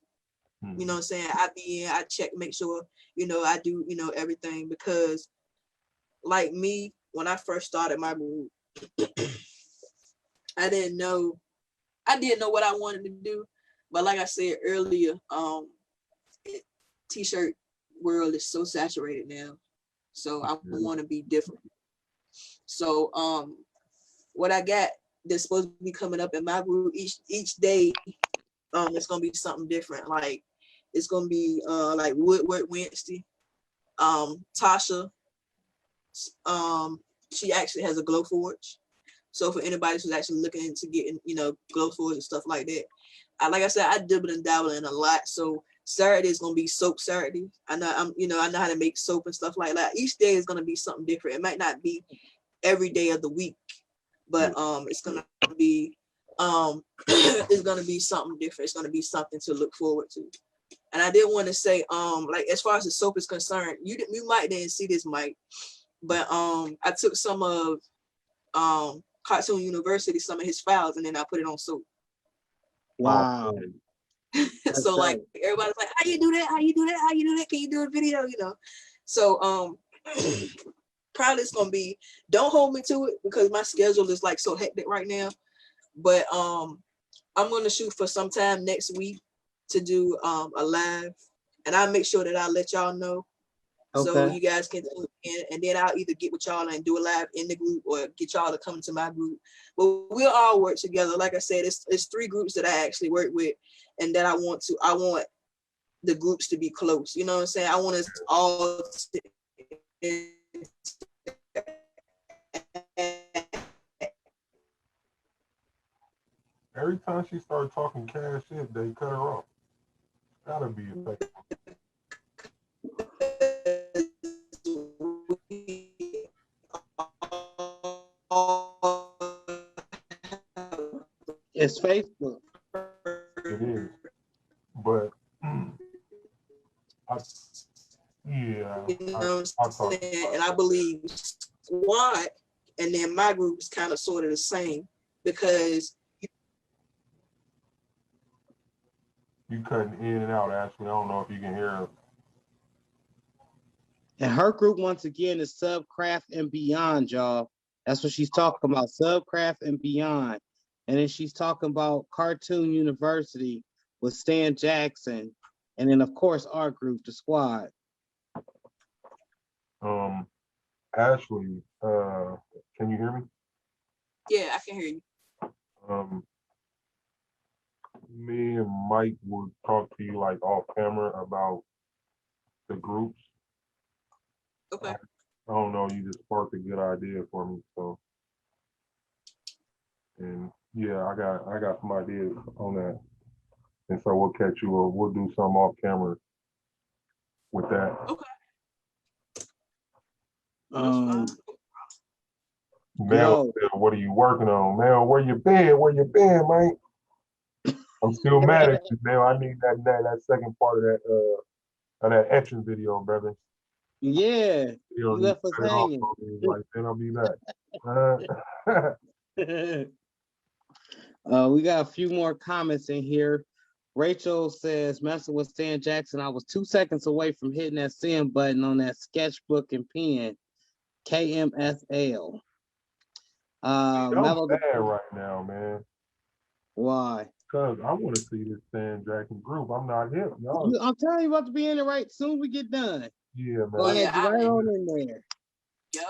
You know what I'm saying? I be in, I check, make sure, I do, everything, because like me, when I first started my group, I didn't know what I wanted to do. But like I said earlier, t-shirt world is so saturated now. So I want to be different. So what I got that's supposed to be coming up in my group each day, it's gonna be something different. Like, it's gonna be like Woodward Wednesday, Tasha She actually has a glow forge. So for anybody who's actually looking into getting, glow forge and stuff like that, like I said, I dibble and dabble in a lot. So Saturday is gonna be soap Saturday. I know I know how to make soap and stuff like that. Each day is gonna be something different. It might not be every day of the week, but it's gonna be it's gonna be something different. It's gonna be something to look forward to. And I did want to say, like as far as the soap is concerned, you might didn't see this, Mike, but I took some of Cartoon University, some of his files, and then I put it on soap. Wow. So like everybody's like, how you do that? How you do that? How you do that? Can you do a video? So probably it's gonna be, don't hold me to it because my schedule is like so hectic right now. But I'm gonna shoot for sometime next week to do a live, and I'll make sure that I let y'all know. Okay. So you guys can do it, and then I'll either get with y'all and do a live in the group or get y'all to come to my group. But we'll all work together. Like I said, it's 3 groups that I actually work with, and that I want the groups to be close. You know what I'm saying? I want us all to Every time she started talking cash shit, they cut her off. Gotta be effective. It's Facebook. It is. But you know what I'm saying? And I believe squad and then my group is kind of sort of the same because you cutting in and out, Ashley. I don't know if you can hear her. And her group, once again, is Subcraft and Beyond, y'all. That's what she's talking about, Subcraft and Beyond. And then she's talking about Cartoon University with Stan Jackson. And then, of course, our group, the squad. Ashley, can you hear me? Yeah, I can hear you. Me and Mike would talk to you like off camera about the groups. Okay. I don't know, you just sparked a good idea for me, so. And yeah, I got some ideas on that. And so we'll catch you, or we'll do some off camera with that. Okay. Mel said, what are you working on? Mel, where you been? Where you been, man? I'm still mad at you, Mel. I need that second part of that etching video, brother. Yeah. You left us hanging. Like, then I'll be back. We got a few more comments in here. Rachel says, messing with Stan Jackson, I was 2 seconds away from hitting that send button on that sketchbook and pen. KMSL. I'm bad right now, man. Why? Because I want to see this Stan Jackson group. I'm not hip, y'all. I'm telling you about to be in it right soon. We get done. Yeah, man. Go ahead, right on in there. Yep.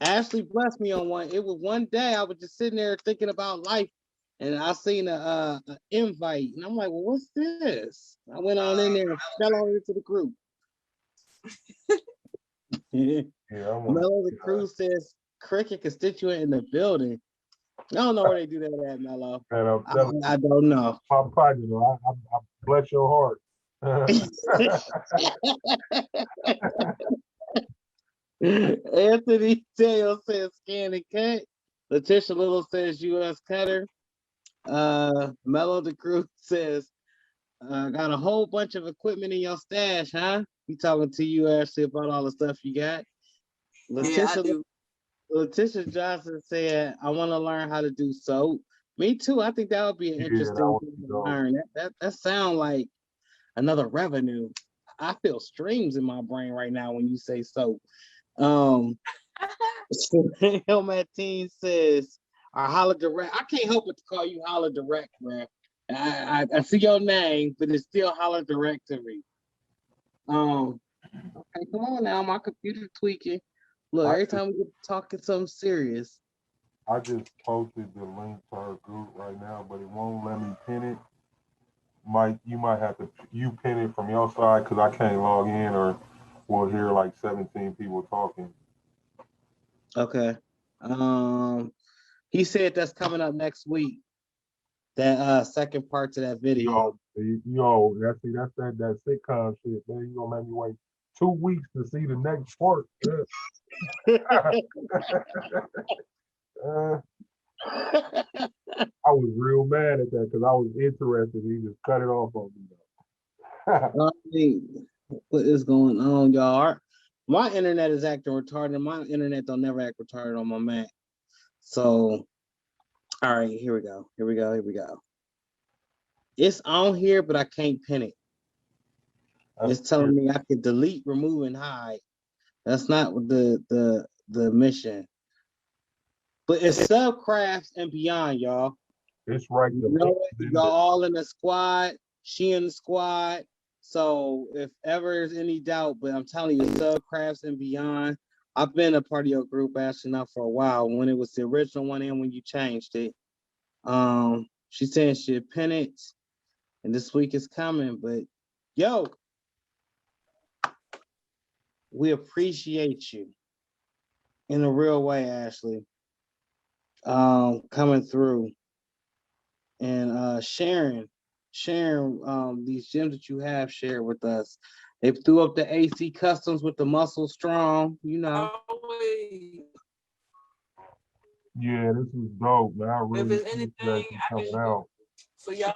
Ashley blessed me on one. It was one day I was just sitting there thinking about life, and I seen a invite, and I'm like, well, what's this? I went on in there and fell on into the group. Mello the Cruz says cricket constituent in the building. I don't know where they do that at, Mello. I don't know. I'm proud of you. I bless your heart. Anthony Taylor says scan and cut. Letitia Little says US cutter. Mello the Cruz says got a whole bunch of equipment in your stash, huh? He talking to you, Ashley, about all the stuff you got. Letitia Johnson said, I want to learn how to do soap. Me too. I think that would be an interesting thing to learn. That sounds like another revenue. I feel streams in my brain right now when you say soap. Helmatine says, our Holla Direct. I can't help but to call you Holla Direct, man. I see your name, but it's still Holla Direct to me. Okay, come on now. My computer's tweaking. Look, every time we get talking something serious. I just posted the link to her group right now, but it won't let me pin it. Mike, you might have to pin it from your side because I can't log in, or we'll hear like 17 people talking. Okay. He said that's coming up next week. That second part to that video. That's that sitcom shit, man. You gonna make me wait 2 weeks to see the next part. I was real mad at that because I was interested. He just cut it off on me. I mean, what is going on, y'all? My internet is acting retarded. My internet don't never act retarded on my Mac. So, all right, here we go. Here we go. It's on here, but I can't pin it. It's telling me I can delete, remove, and hide. That's not what the mission. But it's Subcrafts and Beyond, y'all. It's right there. You know, y'all all in the squad. She in the squad. So if ever there's any doubt, but I'm telling you, Subcrafts and Beyond. I've been a part of your group actually now for a while. When it was the original one and when you changed it. She said she'd pin it, and this week is coming. But yo, we appreciate you in a real way, Ashley. Coming through and sharing these gems that you have shared with us. They threw up the AC Customs with the Muscle Strong, you know. Yeah, this is dope, man. I really if there's anything I can out for y'all,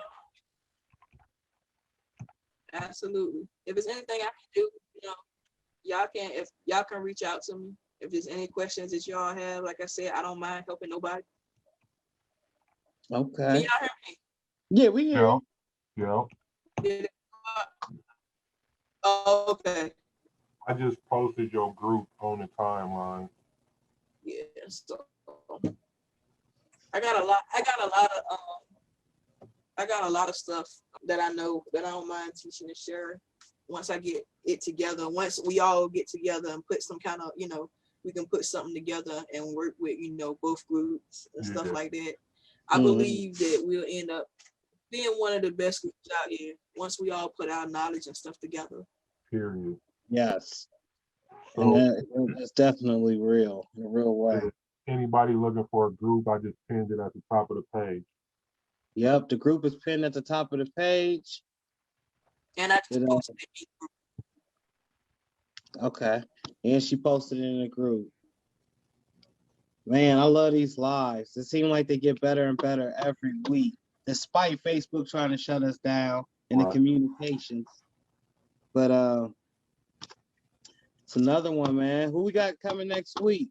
absolutely. If there's anything I can do, you know, if y'all can reach out to me. If there's any questions that y'all have, like I said, I don't mind helping nobody. Okay. Can y'all hear me? Yeah, we hear you. Yeah. Oh, okay. I just posted your group on the timeline. Yeah, so I got a lot of stuff that I know that I don't mind teaching and sharing. Once I get it together, once we all get together and put some kind of, you know, we can put something together and work with, you know, both groups and stuff like that. I believe that we'll end up being one of the best groups out here once we all put our knowledge and stuff together. Period. Yes. And that's definitely real, in a real way. Anybody looking for a group, I just pinned it at the top of the page. Yep, the group is pinned at the top of the page. And I just posted it. Okay. And she posted it in the group. Man, I love these lives. It seems like they get better and better every week, despite Facebook trying to shut us down in the communications. But it's another one, man. Who we got coming next week?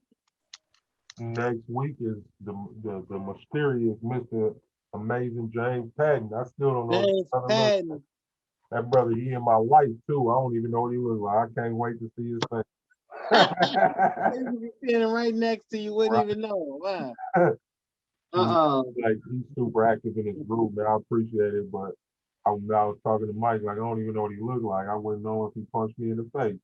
Next week is the mysterious Mr. Amazing James Patton. I still don't know. James Patton. That brother, he in my life too. I don't even know what he looks like. I can't wait to see his face. He'll be standing right next to you, wouldn't even know. Wow. Like he's super active in his group, man. I appreciate it, but I was talking to Mike, like I don't even know what he looked like. I wouldn't know if he punched me in the face.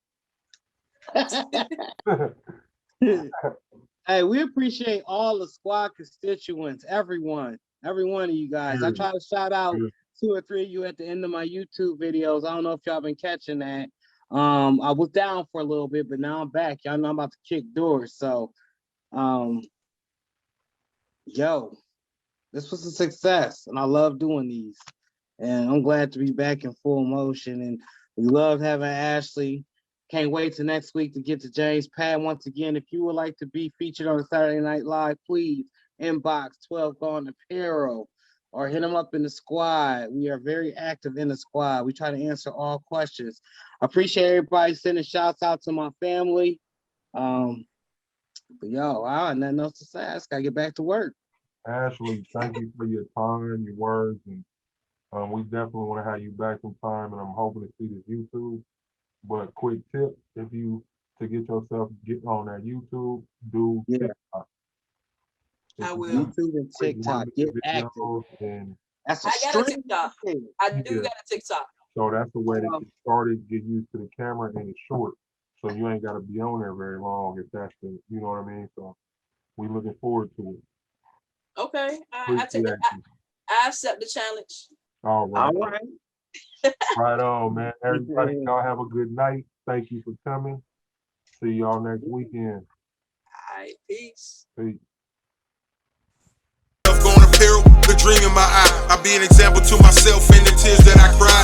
Hey, we appreciate all the squad constituents, everyone, every one of you guys. I try to shout out 2 or 3 of you at the end of my YouTube videos. I don't know if y'all been catching that. I was down for a little bit, but now I'm back. Y'all know I'm about to kick doors. So, yo, this was a success, and I love doing these. And I'm glad to be back in full motion. And we love having Ashley. Can't wait till next week to get to James Patton once again. If you would like to be featured on Saturday Night Live, please inbox 12 Gone Apparel or hit them up in the squad. We are very active in the squad. We try to answer all questions. I appreciate everybody sending shouts out to my family. But yo, I have nothing else to say. I just gotta get back to work. Ashley, thank you for your time, your words, and we definitely want to have you back sometime. And I'm hoping to see this YouTube. But quick tip, to get yourself on that YouTube, do TikTok. I will. YouTube and TikTok, get active. And that's I got a TikTok. I do got a TikTok. So that's the way to get started, get used to the camera, and it's short. So you ain't got to be on there very long if that's the, you know what I mean? So we looking forward to it. Okay. I accept the challenge. All right. Right on, man. Everybody, y'all have a good night. Thank you for coming. See y'all next weekend. right, peace. Peace. Going apparel, the dream in my eye. I be an example to myself in the tears that I cry.